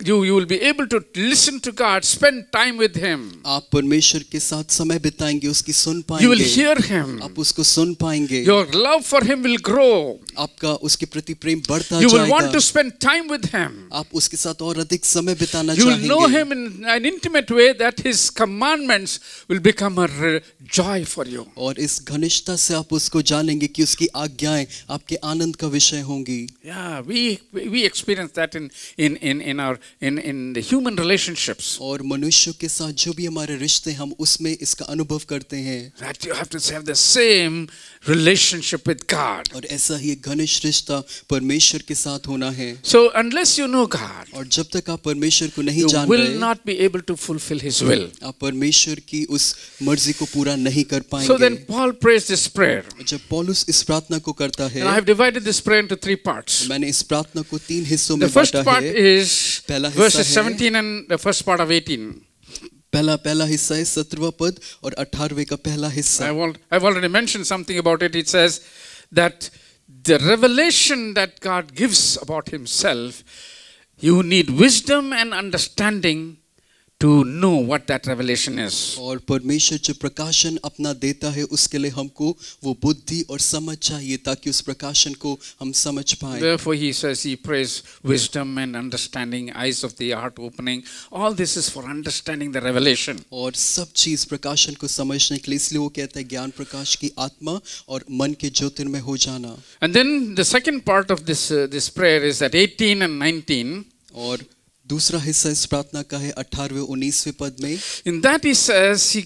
You will be able to listen to God, spend time with Him. आप परमेश्वर के साथ समय बिताएंगे, उसकी सुन You will पाएंगे, hear Him. आप उसको सुन पाएंगे. Your love for Him will grow. आपका उसके प्रति प्रेम बढ़ता You will want जाएगा. to spend time with Him. आप उसके साथ और अधिक समय बिताना You will know चाहेंगे. Him in an intimate way that His commandments will become a joy for you. और इस घनिष्ठता से आप उसको जानेंगे कि उसकी आज्ञाएं आपके आनंद का विषय होंगी. Yeah, we experience that in in the human relationships. और मनुष्यों के साथ जो भी हमारे रिश्ते हम उसमें इसका अनुभव करते हैं, That you have to have the same relationship with God. और ऐसा ही एक घनिष्ठ रिश्ता परमेश्वर के साथ होना है। So unless you know God, और जब तक आप परमेश्वर को नहीं you जान will रहे, not be able to fulfill His will. आप परमेश्वर की उस मर्जी को पूरा नहीं कर So then पाएंगे। Paul prays this prayer. जब पौलुस इस प्रार्थना को करता है, And I have divided this prayer into 3 parts. मैंने इस प्रार्थना को 3 हिस्सों The में first बांटा part है। is पहला हिस्सा verses है, 17 and the first part of 18. पहला हिस्सा है 17वां पद और 18वें का पहला हिस्सा। I've already mentioned something about it. It says that the revelation that God gives about Himself, you need wisdom and understanding to know what that revelation is. और परमेश्वर जो प्रकाशन अपना देता है उसके लिए हमको वो बुद्धि और समझ चाहिए ताकि उस प्रकाशन को हम समझ पाएं। Therefore he says, he prays wisdom and understanding, eyes of the heart opening. All this is for understanding the revelation. और सब चीज प्रकाशन को समझने के लिए, इसलिए वो कहता है ज्ञान प्रकाश की आत्मा और मन के ज्योतिर्मय हो जाना। And then the second part of this prayer is at 18 and 19. और दूसरा हिस्सा इस प्रार्थना का है 18वें 19वें पद में। In that he says, he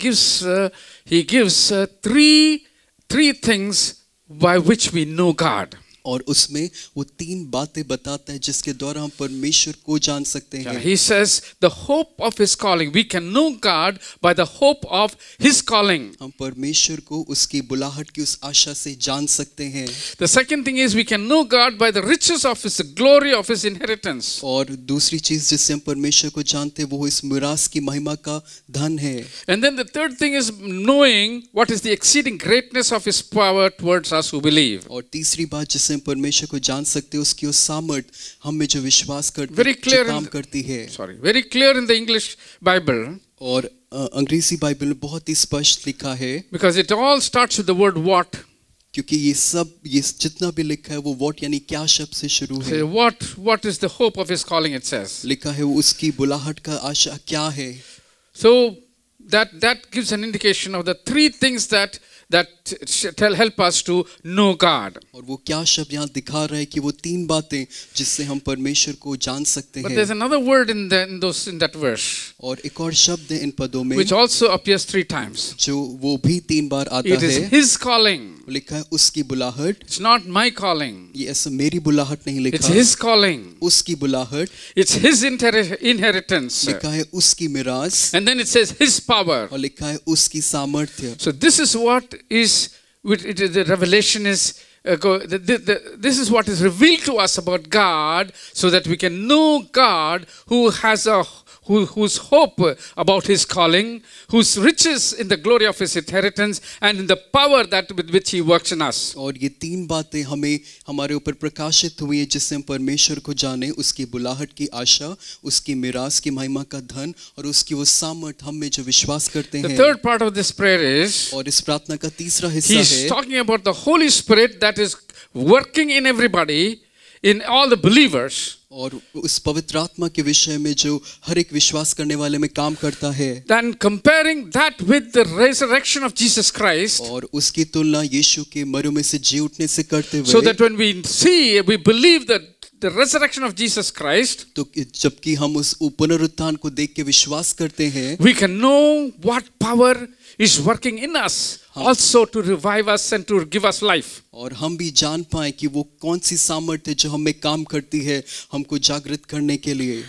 gives three things by which we know God. और उसमें वो 3 बातें बताता है जिसके द्वारा हम परमेश्वर को जान सकते हैं। He says the hope of His calling. We can know God by the hope of His calling. हम परमेश्वर को उसकी बुलाहट की उस आशा से जान सकते हैं। The second thing is we can know God by the riches of His glory of His inheritance. और दूसरी चीज जिससे हम परमेश्वर को जानते हैं वो इस मिरास की महिमा का धन है। And then the third thing is knowing what is the exceeding greatness of His power towards us who believe. और तीसरी बात जिससे हम परमेश्वर को जान सकते हैं उसकी उस सामर्थ हम में जो विश्वास करते Very हैं, clear जो काम करती है। very clear in the English Bible, और अंग्रेजी बाइबल में बहुत ही स्पष्ट लिखा है, because it all starts with the word what. क्योंकि ये जितना भी लिखा है वो व्हाट यानी क्या शब्द से शुरू है। Say what is the hope of His calling, it says. लिखा है वो उसकी बुलाहट का आशा क्या है। So that gives an indication of the 3 things that help us to know God. और वो क्या शब्द यहाँ दिखा रहा है कि वो 3 बातें जिससे हम परमेश्वर को जान सकते But there's हैं। another word in that verse, और एक और शब्द है इन पदों में which also appears 3 times. जो वो भी 3 बार आता It is है। His calling. लिखा है उसकी बुलाहट। It's not my calling. ये ऐसा मेरी बुलाहट नहीं It's लिखा, His calling. उसकी बुलाहट। It's His inheritance. लिखा है उसकी मिरास And then it says His power. और लिखा है उसकी सामर्थ्य। So this is what is, the revelation is, this is what is revealed to us about God, so that we can know God who has whose hope about His calling, whose riches in the glory of His inheritance, and in the power that with which He works in us. और ये 3 बातें हमें हमारे ऊपर प्रकाशित हुई हैं जिससे हम परमेश्वर को जाने, उसकी बुलाहट की आशा, उसकी मिरास की महिमा का धन और उसकी वो सामर्थ हम में जो विश्वास करते The हैं। third part of this prayer is, और इस प्रार्थना का तीसरा हिस्सा he's है, talking about the Holy Spirit that is working in everybody, in all the believers. और उस पवित्र आत्मा के विषय में जो हर एक विश्वास करने वाले में काम करता है। Then comparing that with the resurrection of Jesus Christ, और उसकी तुलना यीशु के मरों में से जी उठने से करते so हुए, that when we believe that the resurrection of Jesus Christ, तो जबकि हम उस पुनरुत्थान को देख के विश्वास करते हैं, we can know what power is working in us also to revive us and to give us life. और हम भी जान पाए कि वो कौन सी सामर्थ्य जो हमें काम करती है हमको जागृत करने के लिए।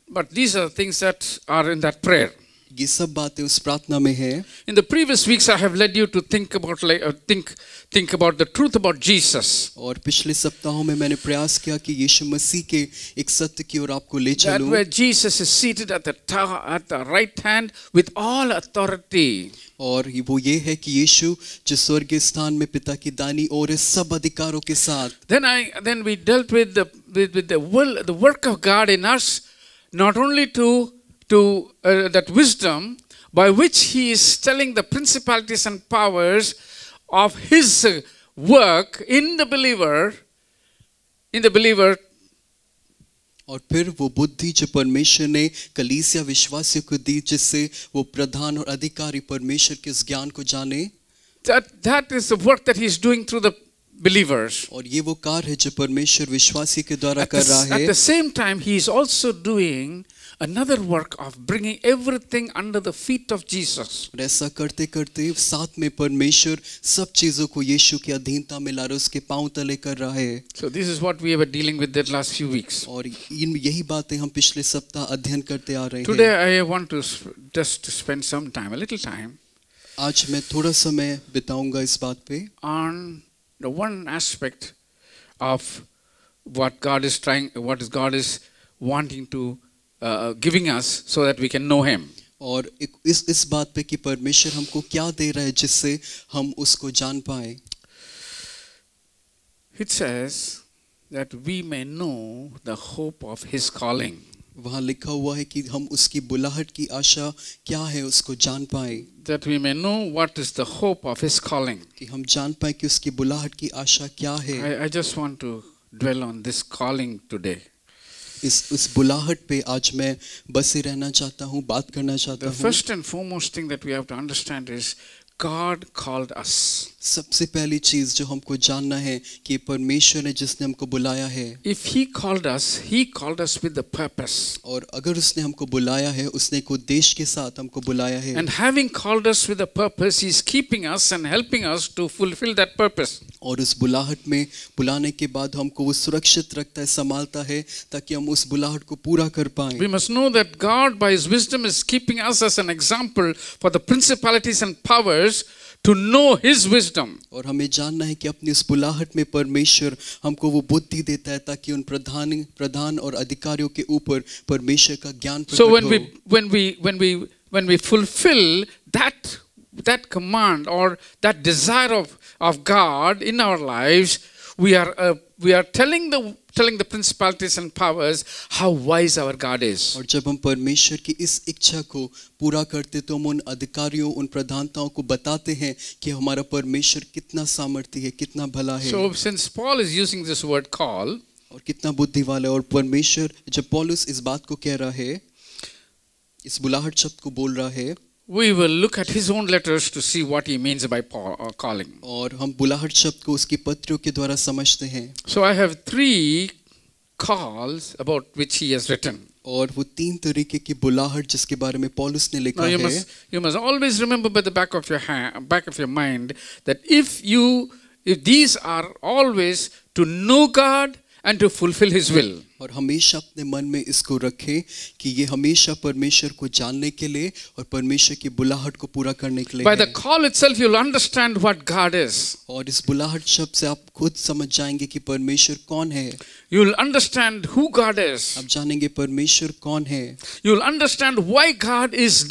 But these are the things that are in that prayer. ये सब बातें उस प्रार्थना में है। In the previous weeks, I have led you to think about the truth about Jesus. और पिछले सप्ताहों में मैंने प्रयास किया कि यीशु मसीह के एक सत्य की ओर आपको ले That चलूं। where Jesus is seated at the right hand with all authority. और वो ये है कि यीशु जो स्वर्गीय स्थान में पिता की दानी ओर है सब अधिकारों के साथ। Then we dealt with the work of God in us, not only to that wisdom by which He is telling the principalities and powers of His work in the believer. और फिर वो बुद्धि जो परमेश्वर ने कलीसिया विश्वासियों को दी जिससे वो प्रधान और अधिकारी परमेश्वर के उस ज्ञान को जाने। That is the work that He is doing through believers. और ये वो कार्य है जो परमेश्वर विश्वासी के द्वारा कर रहा At है। the same time, he is also doing another work of bringing everything under the feet of Jesus. और ऐसा करते करते साथ में परमेश्वर सब चीजों को यीशु की अधीनता में ला रहा है, उसके पांव तले कर रहा है। So this is what we were dealing with the last few weeks. और यही बातें हम पिछले सप्ताह अध्ययन करते आ रहे Today हैं। I want to just spend some time, a little time, आज मैं थोड़ा समय बिताऊंगा इस बात पे, on the one aspect of what God is wanting to giving us so that we can know Him. और इस बात पे कि परमेश्वर हमको क्या दे रहा है जिससे हम उसको जान पाए। It says that we may know the hope of His calling. वहाँ लिखा हुआ है कि हम उसकी बुलाहट की आशा क्या है उसको जान पाए। That we may know what is the hope of His calling. कि हम जान पाए कि उसकी बुलाहट की आशा क्या है। I just want to dwell on this calling today. इस बुलाहट पे आज मैं बसे रहना चाहता हूँ, बात करना चाहता The हूँ। first and foremost thing that we have to understand is God called us. सबसे पहली चीज जो हमको जानना है कि परमेश्वर ने जिसने हमको बुलाया है। If He called us with the purpose. और अगर उसने हमको बुलाया है, उसने एक उद्देश्य के साथ हमको बुलाया है। And having called us with a purpose, He is keeping us and helping us to fulfill that purpose. और उस बुलाहट में बुलाने के बाद हमको वो सुरक्षित रखता है, संभालता है ताकि हम उस बुलाहट को पूरा कर पाएं। We must know that God by His wisdom is keeping us as an example for the principalities and powers to know His wisdom. और हमें जानना है कि अपनी उस बुलाहट में परमेश्वर हमको वो बुद्धि देता है ताकि उन प्रधान और अधिकारियों के ऊपर परमेश्वर का ज्ञान प्रकट So हो। when we fulfill that command or that desire of God in our lives, we are telling the principalities and powers how wise our God is. और जब हम परमेश्वर की इस इच्छा को पूरा करते तो हम उन अधिकारियों, उन प्रधानताओं को बताते हैं कि हमारा परमेश्वर कितना सामर्थी है, कितना भला है। So since Paul is using this word call, और कितना बुद्धि वाला है, और परमेश्वर जब पौलुस इस बात को कह रहा है, इस बुलाहट शब्द को बोल रहा है, we will look at his own letters to see what he means by calling. और हम बुलाहट शब्द को उसकी पत्रियों के द्वारा समझते हैं। So I have 3 calls about which he has written. और वो 3 तरीके की बुलाहट जिसके बारे में पौलुस ने लिखा Now है। you must always remember by the back of your mind that if these are always to know God and to fulfill His will. और हमेशा अपने मन में इसको रखें कि ये हमेशा परमेश्वर को जानने के लिए और परमेश्वर की बुलाहट को पूरा करने के लिए By the है। call itself you'll understand what God is. और इस बुलाहट शब्द से आप खुद समझ जाएंगे कि परमेश्वर कौन है। You'll understand who God is. आप जानेंगे परमेश्वर कौन है। You'll understand why God is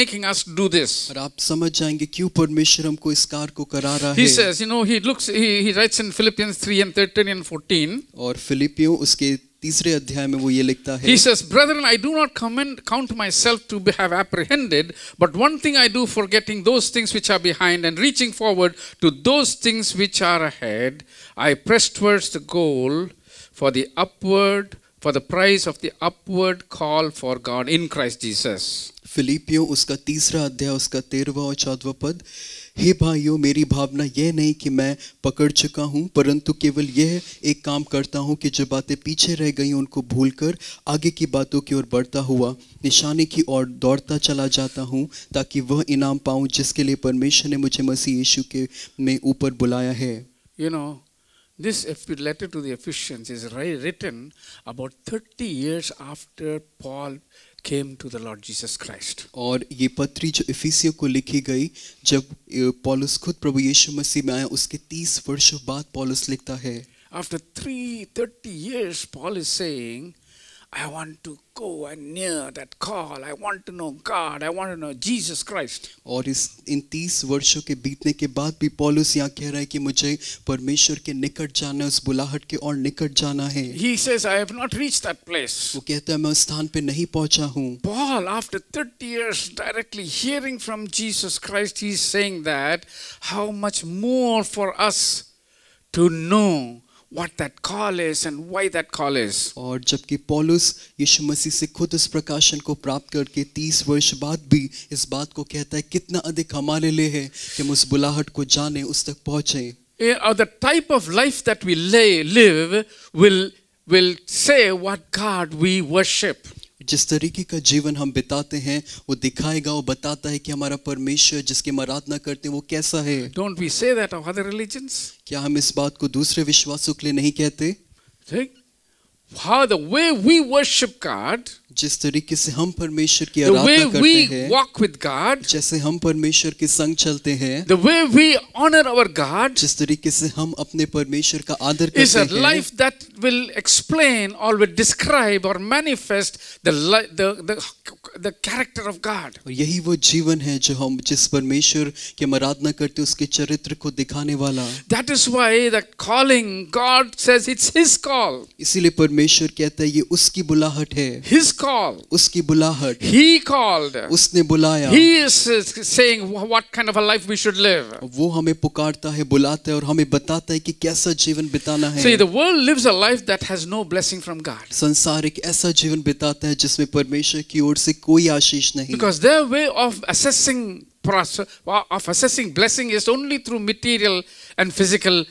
making us do this. और आप समझ जाएंगे क्यों परमेश्वर हमको इस कार्य को करा रहा He है। says, he writes in Philippians 3 and 13 and 14. और फिलिपियों उसके 3 अध्याय में वो ये लिखता है। He says, brethren, I do not count myself to have apprehended, but one thing I do, forgetting those things which are behind and reaching forward to those things which are ahead, I press towards the goal for the prize of the upward call for God in Christ Jesus. फिलिपियों उसका 3 अध्याय उसका 13वां और 14वां पद। हे भाइयों, मेरी भावना यह नहीं कि मैं पकड़ चुका हूँ, परंतु केवल यह एक काम करता हूँ कि जो बातें पीछे रह गई उनको भूलकर आगे की बातों की ओर बढ़ता हुआ निशाने की ओर दौड़ता चला जाता हूँ, ताकि वह इनाम पाऊँ जिसके लिए परमेश्वर ने मुझे मसीह यीशु के में ऊपर बुलाया है। You know, this letter to the Ephesians is written about 30 years after Paul came to the Lord Jesus Christ. और ये पत्री जो इफिसियों को लिखी गई जब पौलुस खुद प्रभु यीशु मसीह में आया, उसके 30 वर्षों बाद पौलुस लिखता है। After 30 years, Paul is saying, I want to go and near that call. I want to know God. I want to know Jesus Christ. और इन 30 वर्षों के बीतने के बाद भी पौलुस यहाँ कह रहा है कि मुझे परमेश्वर के निकट जाना है, उस बुलाहट के और निकट जाना है। He says, I have not reached that place. वो कहता है मैं उस स्थान पे नहीं पहुंचा हूँ। Paul, after 30 years directly hearing from Jesus Christ, he is saying that how much more for us to know what that call is and why that call is. और जबकि पौलुस यीशु मसीह से खुद उस प्रकाशन को प्राप्त करके 30 वर्ष बाद भी इस बात को कहता है कितना अधिक हमारे लिए है कि हम उस बुलाहट को जाने, उस तक पहुंचे। or the type of life that we live will say what God we worship. जिस तरीके का जीवन हम बिताते हैं वो दिखाएगा, वो बताता है कि हमारा परमेश्वर जिसकी हम आराधना करते हैं वो कैसा है। Don't we say that of other religions? क्या हम इस बात को दूसरे विश्वासों के लिए नहीं कहते? See? How the way we worship God, जिस तरीके से हम परमेश्वर की the way आराधना करते we हैं, walk with God, जैसे हम परमेश्वर के संग चलते हैं, the way we honor our God, जिस तरीके से हम अपने परमेश्वर का आदर is a करते हैं, life that will explain or will describe or manifest the character of God. और यही वो जीवन है जो हम जिस परमेश्वर की हम आराधना करते हैं उसके चरित्र को दिखाने वाला। That is why the calling, God says it's His call. इसीलिए परमेश्वर कहता है ये उसकी बुलाहट है, His call. उसकी बुलाहट, He called. उसने बुलाया, He is saying what kind of a life we should live. वो हमें पुकारता है, बुलाता है और हमें बताता है कि कैसा जीवन बिताना है। See, the world lives a life that has no blessing from God. संसार एक ऐसा जीवन बिताता है जिसमें परमेश्वर की ओर से कोई आशीष नहीं, Because their way of assessing blessing is only through material and physical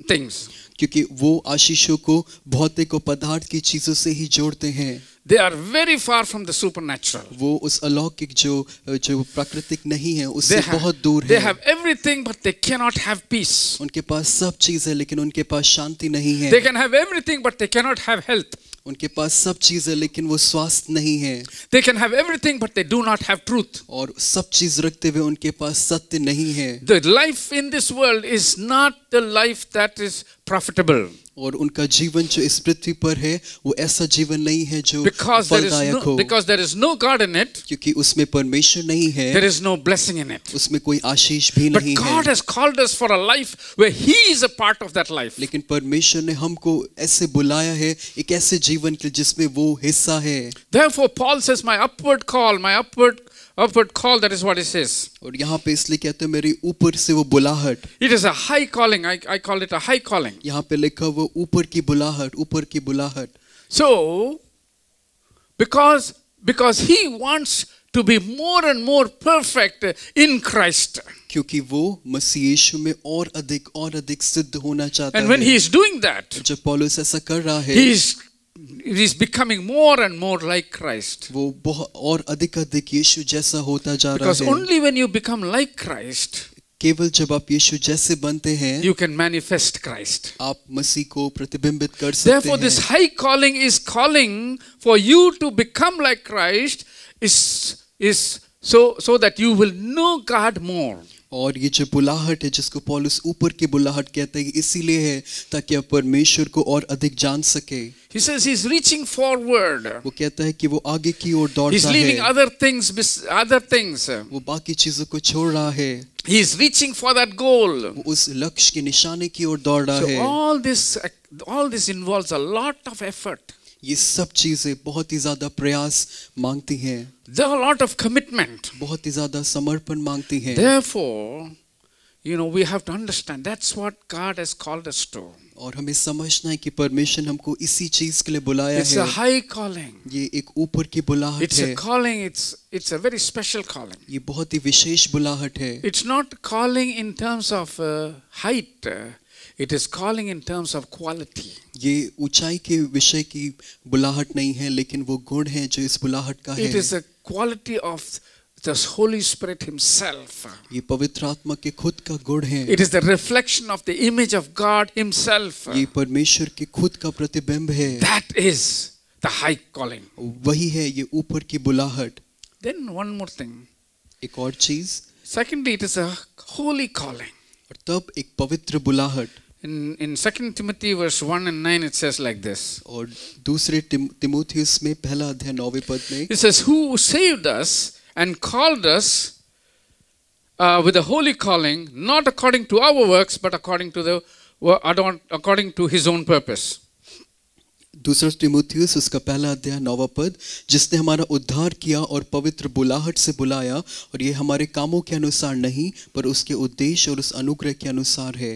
things. क्योंकि वो आशीषों को भौतिक और पदार्थ की चीजों से ही जोड़ते हैं। They are very far from the supernatural. वो उस अलौकिक जो प्राकृतिक नहीं है उससे बहुत दूर They है। have everything but they cannot have peace. उनके पास सब चीज है लेकिन उनके पास शांति नहीं है। They can have everything but they cannot have health. उनके पास सब चीज है लेकिन वो स्वास्थ्य नहीं है। They can have everything but they do not have truth. और सब चीज रखते हुए उनके पास सत्य नहीं है। The life in this world is not the life that is profitable. और उनका जीवन जो इस पृथ्वी पर है वो ऐसा जीवन नहीं है जो Because फलदायक हो, there is no God in it, क्योंकि उसमें परमेश्वर नहीं है, there is no blessing in it. उसमें कोई आशीष भी But नहीं God है। has called us for a life where He is a part of that life. लेकिन परमेश्वर ने हमको ऐसे बुलाया है एक ऐसे जीवन के जिसमें वो हिस्सा है। Therefore, Paul says, my upward call, that is what he says. और यहाँ पे इसलिए कहते हैं मेरी ऊपर से वो बुलाहट, It is a high calling. I call it a high calling. यहाँ पे लिखा वो ऊपर की बुलाहट, ऊपर की बुलाहट। So, because He wants to be more and more perfect in Christ. क्योंकि वो मसीह यीशु में और अधिक सिद्ध होना चाहता And when है। He is doing that, जब पौलुस ऐसा कर रहा है, He is becoming more and more like Christ. वो बहुत और अधिक यीशु जैसा होता जा रहा Because है। only when you become like Christ, केवल जब आप यीशु जैसे बनते हैं, you can manifest Christ. आप मसीह को प्रतिबिंबित कर सकते Therefore, this हैं। high calling is calling for you to become like Christ, is so that you will know God more. और ये जो बुलाहट है जिसको पौलुस ऊपर की बुलाहट कहते हैं इसीलिए है ताकि आप परमेश्वर को और अधिक जान सके। He says he's reaching forward. वो कहता है कि वो आगे की ओर He's दौड़ता leaving है, other things. वो बाकी चीजों को छोड़ रहा है, He's reaching for that goal. वो उस लक्ष्य के निशाने की ओर दौड़ रहा So है। all this involves a lot of effort. ये सब चीजें बहुत ही ज्यादा प्रयास मांगती हैं, There are a lot of commitment. बहुत ही ज्यादा समर्पण मांगती हैं। Therefore, we have to understand that's what God has called us to. और हमें समझना है कि परमेश्वर हमको इसी चीज के लिए बुलाया It's a है। high calling. ये एक ऊपर की बुलाहट It's a है, calling. It's a very special calling. ये बहुत ही विशेष बुलाहट है। It's not calling in terms of height. It is calling in terms of quality. ये ऊंचाई के विषय की बुलाहट नहीं है लेकिन वो गुण है जो इस बुलाहट का है। It is a quality of the Holy Spirit Himself. ये पवित्र आत्मा के खुद का गुण है। It is the reflection of the image of God Himself. ये परमेश्वर के खुद का प्रतिबिंब है। That is the high calling. वही है ये ऊपर की बुलाहट। Then one more thing. एक और चीज, Secondly, it is a holy calling. और तब एक पवित्र बुलाहट। In 2 Timothy verse 1 and 9 it says like this. और दूसरे तिमोथियुस में पहला अध्याय 9वें पद में It says, who saved us and called us with a holy calling, not according to our works, but according to His own purpose. दूसरा तिमोथियुस उसका पहला अध्याय 9वां पद, जिसने हमारा उद्धार किया और पवित्र बुलाहट से बुलाया और ये हमारे कामों के अनुसार नहीं पर उसके उद्देश्य और उस अनुग्रह के अनुसार है।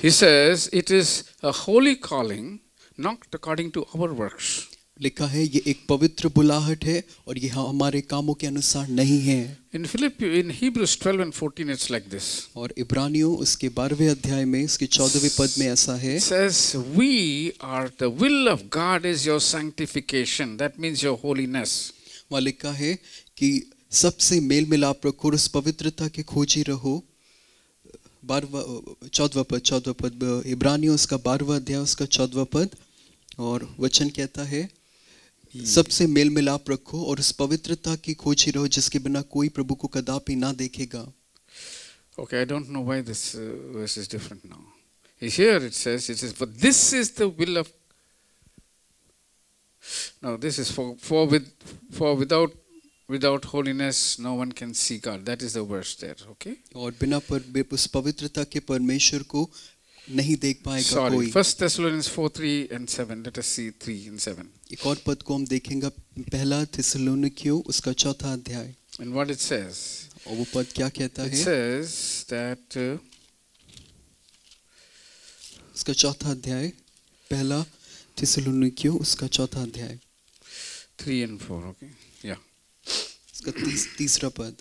He says it is a holy calling, not according to our works. लिखा है ये एक पवित्र बुलाहट है और ये हमारे कामों के अनुसार नहीं है। In Hebrews 12 and 14 it's like this. और इब्रानियों उसके 12वें अध्याय में उसके 14वें पद में ऐसा है, It says, we are the will of God is your sanctification. That means your holiness. वहाँ लिखा है कि सबसे मेल मिलाप रखो और उस पवित्रता के खोजी रहो। 14वां पद इब्रानियों उसका 12वां अध्याय उसका 14वां पद, और वचन कहता है सबसे मेल मिलाप रखो और उस पवित्रता की खोजी रहो जिसके बिना कोई प्रभु को कदापि ना देखेगा। Okay, I don't know why this verse is different now. Here it says, for this is the will of. No, this is for without holiness no one can see God. That is the verse there. Okay. और बिना उस पवित्रता के परमेश्वर को नहीं देख पाएगा कोई। Sorry, 1 Thessalonians 4:3 and 7. Let us see 3 and 7. एक और पद को हम देखेंगे, पहला थिस्सलुनीकियों उसका 4था अध्याय। And what it says? और वो पद क्या कहता It है? says that उसका 4था अध्याय, पहला थिस्सलुनीकियों उसका 4था अध्याय 3 and 4. Okay. Yeah. उसका तीसरा पद।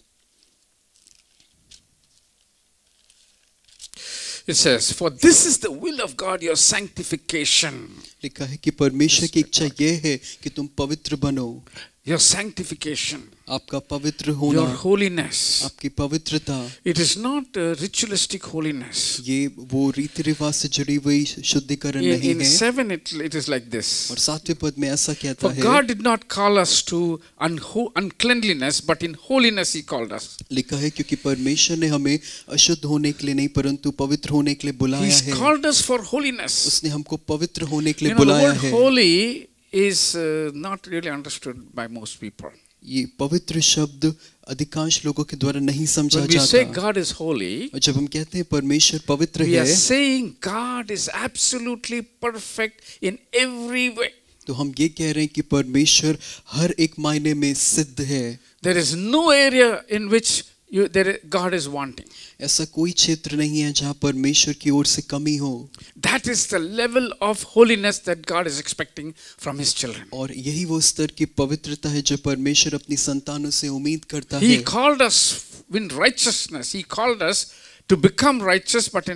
It says, for this is the will of God, your sanctification. लिखा है कि परमेश्वर की इच्छा ये है कि तुम पवित्र बनो। Your sanctification. आपका पवित्र होना, your holiness. आपकी पवित्रता। It is not a ritualistic holiness. ये वो रीति रिवाज से जुड़ी हुई शुद्धिकरण नहीं है। In 7 it is like this. और 7वें पद में ऐसा कहता For है, God did not call us to uncleanliness, but in holiness He called us. लिखा है क्योंकि परमेश्वर ने हमें अशुद्ध होने के लिए नहीं परंतु पवित्र होने के लिए बुलाया He's है। called us for holiness. उसने हमको पवित्र होने के लिए The बुलाया word है। holy is not really understood by most people. ये पवित्र शब्द अधिकांश लोगों के द्वारा नहीं समझा When we say जाता। God is holy, और जब हम कहते हैं परमेश्वर पवित्र we are है, saying God is absolutely perfect in every way. तो हम ये कह रहे हैं कि परमेश्वर हर एक मायने में सिद्ध है। There is no area in which God is wanting. ऐसा कोई क्षेत्र नहीं है जहाँ परमेश्वर की ओर से कमी हो। That is the level of holiness that God is expecting from His children. और यही वो स्तर की पवित्रता है जो परमेश्वर अपनी संतानों से उम्मीद करता है। He called us in righteousness. He called us to become righteous, but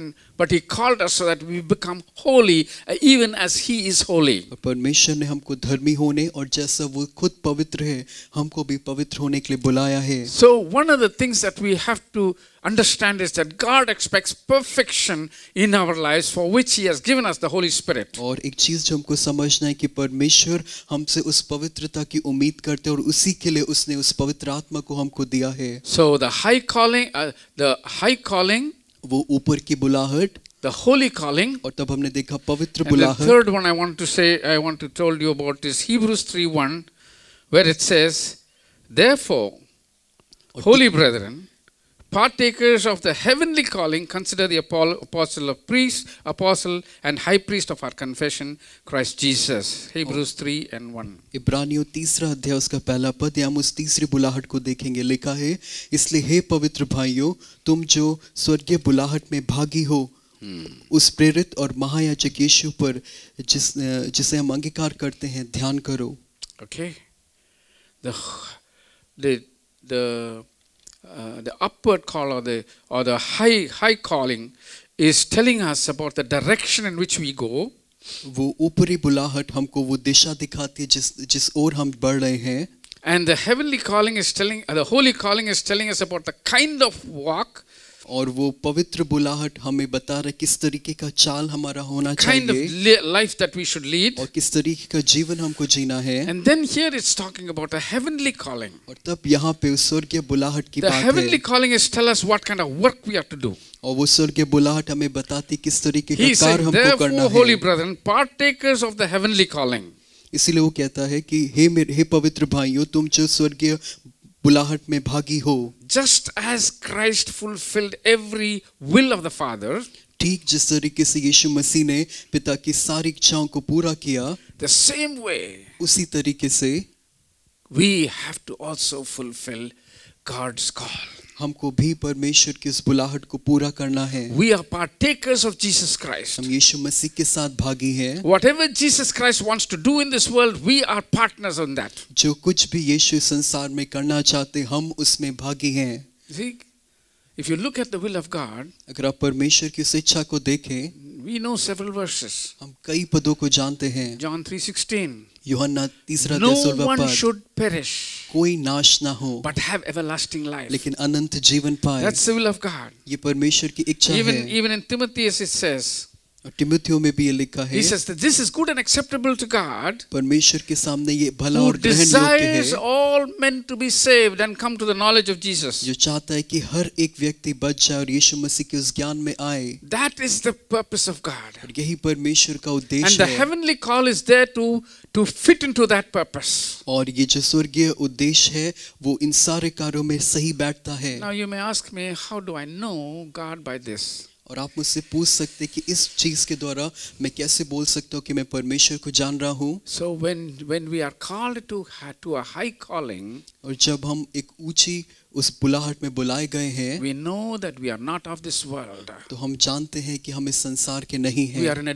He called us so that we become holy, even as He is holy. और परमेश्वर ने हमको धर्मी होने और जैसा वो खुद पवित्र है हमको भी पवित्र होने के लिए बुलाया है। So one of the things that we have to understand is that God expects perfection in our lives, for which He has given us the Holy Spirit. और एक चीज जो हमको समझना है कि परमेश्वर हमसे उस पवित्रता की उम्मीद करते हैं और उसी के लिए उसने उस पवित्र आत्मा को हमको दिया है। So the high calling, वो ऊपर की बुलाहट, the holy calling, और तब हमने देखा पवित्र and the बुलाहट। third one I want to tell you about is Hebrews 3:1, where it says, therefore, holy brethren, partakers of the heavenly calling, consider the apostle and high priest of our confession, Christ Jesus. Hebrews 3:1. इब्रानियों 3 अध्याय उसका पहला पद, हम उस तीसरी बुलाहट को देखेंगे। लिखा है, इसलिए हे पवित्र भाइयों, तुम जो स्वर्गीय बुलाहट में भागी हो, उस प्रेरित और महायाजक यीशु पर जिसे हम अंगीकार करते हैं ध्यान करो। Okay, the upward call or the high calling is telling us about the direction in which we go. वो ऊपरी बुलाहट हमको वो दिशा दिखाती है जिस ओर हम बढ़ रहे हैं। And the heavenly calling is the holy calling is telling us about the kind of walk, और वो पवित्र बुलाहट हमें बता रहा है किस तरीके का चाल हमारा होना kind of चाहिए life that we should lead. और किस तरीके का जीवन हमको जीना है। And then here it's talking about a heavenly calling. और तब यहाँ पे उस स्वर्गीय बुलाहट की The बात heavenly है। calling is tell us what kind of work we have to do. और वो स्वर्गीय बुलाहट हमें बताती किस तरीके He का said, कार्य हमको करना therefore, holy है। brethren, partakers of the heavenly calling. इसीलिए वो कहता है कि हे पवित्र भाइयों, तुम जो स्वर्गीय बुलाहट में भागी हो, Just as Christ fulfilled every will of the Father, ठीक जिस तरीके से यीशु मसीह ने पिता की सारी इच्छाओं को पूरा किया, the same way उसी तरीके से we have to also fulfill God's call. हमको भी परमेश्वर की उस बुलाहट को पूरा करना है। We are partakers of Jesus Christ. हम यीशु मसीह के साथ भागी हैं। Whatever Jesus Christ wants to do in this world, we are partners in that. जो कुछ भी यीशु संसार में करना चाहते हम उसमें भागी हैं। See, if you look at the will of God, अगर आप परमेश्वर की उस इच्छा को देखें, we know several verses. हम कई पदों को जानते हैं। John 3:16. यूहन्ना 3 No 16 one पद, should perish, कोई नाश ना हो but have everlasting life. लेकिन अनंत जीवन पाए। That's the will of God. ये परमेश्वर की इच्छा Even है। in Timothy, as it says, और तिमुथियों में भी ये लिखा है, he says that this is good and acceptable to God, परमेश्वर के सामने ये भला who और ग्रहण योग्य desires है, all men to be saved and come to the knowledge of Jesus. जो चाहता है कि हर एक व्यक्ति बच जाए और यीशु मसीह के उस ज्ञान में आए। That is the purpose of God. और यही परमेश्वर का And उद्देश्य the है। heavenly call is there to fit into that purpose. और ये जो स्वर्गीय उद्देश्य है वो इन सारे कार्यों में सही बैठता है। Now you may ask me, how do I know God by this? और आप मुझसे पूछ सकते कि इस चीज के द्वारा मैं कैसे बोल सकता हूँ कि मैं परमेश्वर को जान रहा हूँ। So when we are called to a high calling, और जब हम एक ऊंची उस बुलाहट में बुलाए गए हैं, we know that we are not of this world. तो हम जानते हैं कि हम इस संसार के नहीं We are हैं। in a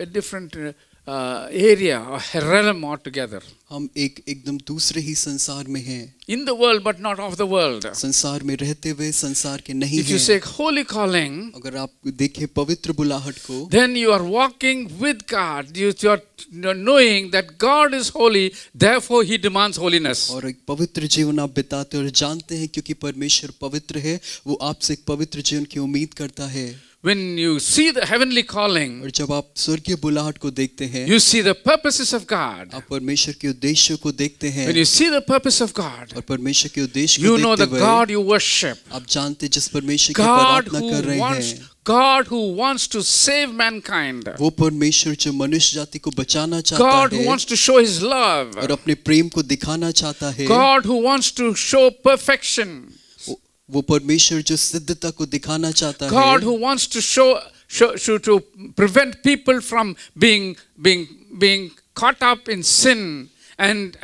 different area or realm altogether. हम एकदम दूसरे ही संसार में हैं। In the world, but not of the world. संसार में रहते हुए संसार के नहीं If you हैं। say holy calling, अगर आप देखें पवित्र बुलाहट को, then you are walking with God. You are knowing that God is holy, therefore He demands holiness. और एक पवित्र जीवन आप बिताते हैं और जानते हैं क्योंकि परमेश्वर पवित्र है, वो आपसे एक पवित्र जीवन की उम्मीद करता है। When you see the heavenly calling, और जब आप स्वर्गीय बुलाहट को देखते हैं, you see the purposes of God. आप परमेश्वर के उद्देश्यों को देखते हैं। When you see the purpose of God, और परमेश्वर के उद्देश्य को you know the देखते हुए God you worship. आप जानते हैं जिस परमेश्वर की God प्रार्थना कर रहे हैं, who wants to save mankind. वो परमेश्वर जो मनुष्य जाति को बचाना चाहता God who है wants to show His love. और अपने प्रेम को दिखाना चाहता है। God who wants to show perfection. वो परमेश्वर जो सिद्धता को दिखाना चाहता God है। who wants to to prevent people from being caught up in sin and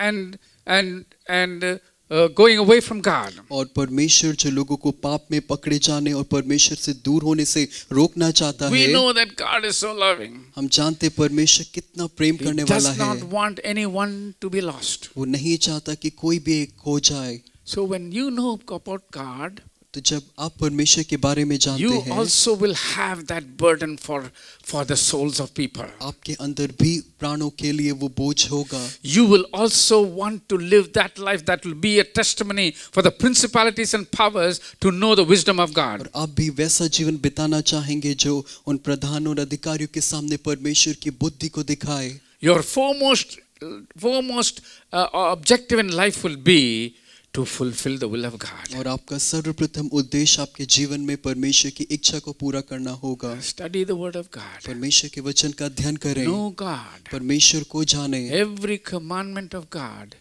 going away from God. और परमेश्वर जो लोगों को पाप में पकड़े जाने और परमेश्वर से दूर होने से रोकना चाहता We है। know that God is so loving. हम जानते हैं परमेश्वर कितना प्रेम He करने does वाला not है। want anyone to be lost. वो नहीं चाहता कि कोई भी एक खो जाए। So when you know about God, तो जब आप परमेश्वर के बारे में जानते you हैं, also will have that burden for the souls of people. आपके अंदर भी प्राणों के लिए वो बोझ होगा। You will also want to live that life that will be a testimony for the principalities and powers to know the wisdom of God. और आप भी वैसा जीवन बिताना चाहेंगे जो उन प्रधानों और अधिकारियों के सामने परमेश्वर की बुद्धि को दिखाए। Your foremost objective in life will be to fulfill the will of God. और आपका सर्वप्रथम उद्देश्य आपके जीवन में परमेश्वर की इच्छा को पूरा करना होगा। Study the word of God. परमेश्वर के वचन का अध्ययन करें, Know God. परमेश्वर को जाने। Every commandment of God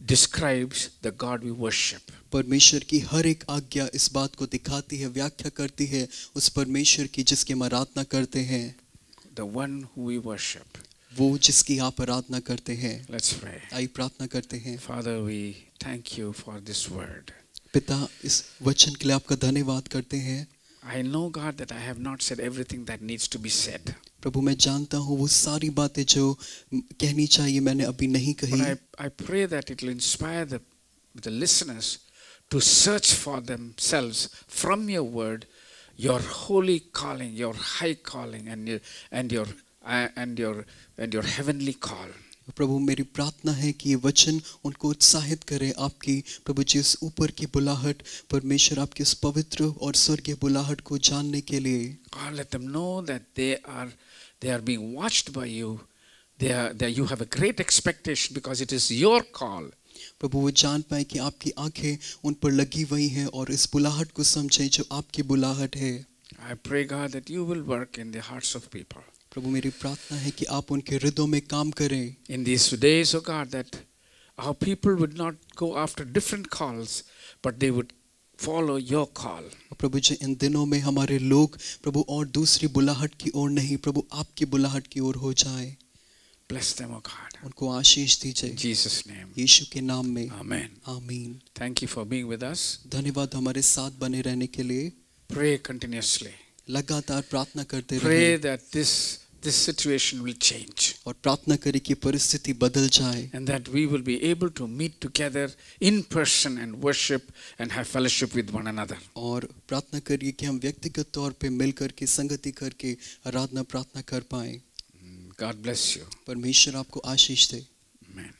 describes the God we worship. परमेश्वर की हर एक आज्ञा इस बात को दिखाती है, व्याख्या करती है उस परमेश्वर की जिसकी हम आराधना करते हैं। The one who we worship. वो जिसकी आप आराधना करते हैं। Let's pray. आइए प्रार्थना करते हैं। Father, we thank you for this word. पिता, इस वचन के लिए आपका धन्यवाद करते हैं। I know, God, that I have not said everything that needs to be said. प्रभु, मैं जानता हूँ वो सारी बातें जो कहनी चाहिए मैंने अभी नहीं कही। But I pray that it will inspire the listeners to search for themselves from your word, your holy calling, your high calling, and your heavenly call. प्रभु, मेरी प्रार्थना है कि ये वचन उनको उत्साहित करे आपकी प्रभु जी उस ऊपर की बुलाहट, परमेश्वर आपके उस पवित्र और स्वर्गीय बुलाहट को जानने के लिए। God, let them know that they are being watched by you. You have a great expectation because it is your call. प्रभु, वो जान पाए कि आपकी आंखें उन पर लगी हुई हैं और इस बुलाहट को समझें जो आपकी बुलाहट है। I pray, God, that you will work in the hearts of people. प्रभु, मेरी प्रार्थना है कि आप उनके हृदयों में काम करें। In these days, oh God, that our people would not go after different calls, but they would follow your call. प्रभु जी, इन दिनों में हमारे लोग प्रभु और दूसरी बुलाहट की ओर नहीं, प्रभु आपकी बुलाहट की ओर हो जाए। Bless them, O God. उनको आशीष In दीजिए Jesus' name. यीशु के नाम में Amen. आमीन। Thank you for being with us. धन्यवाद हमारे साथ बने रहने के लिए। Pray continuously. लगातार प्रार्थना करते Pray रहें that this situation will change और प्रार्थना करें कि परिस्थिति बदल जाए and that we will be able to meet together in person and worship and have fellowship with one another. और प्रार्थना करिए कि हम व्यक्तिगत तौर पे मिल करके संगति करके आराधना प्रार्थना कर पाएं। God bless you. परमेश्वर आपको आशीष दे। Amen.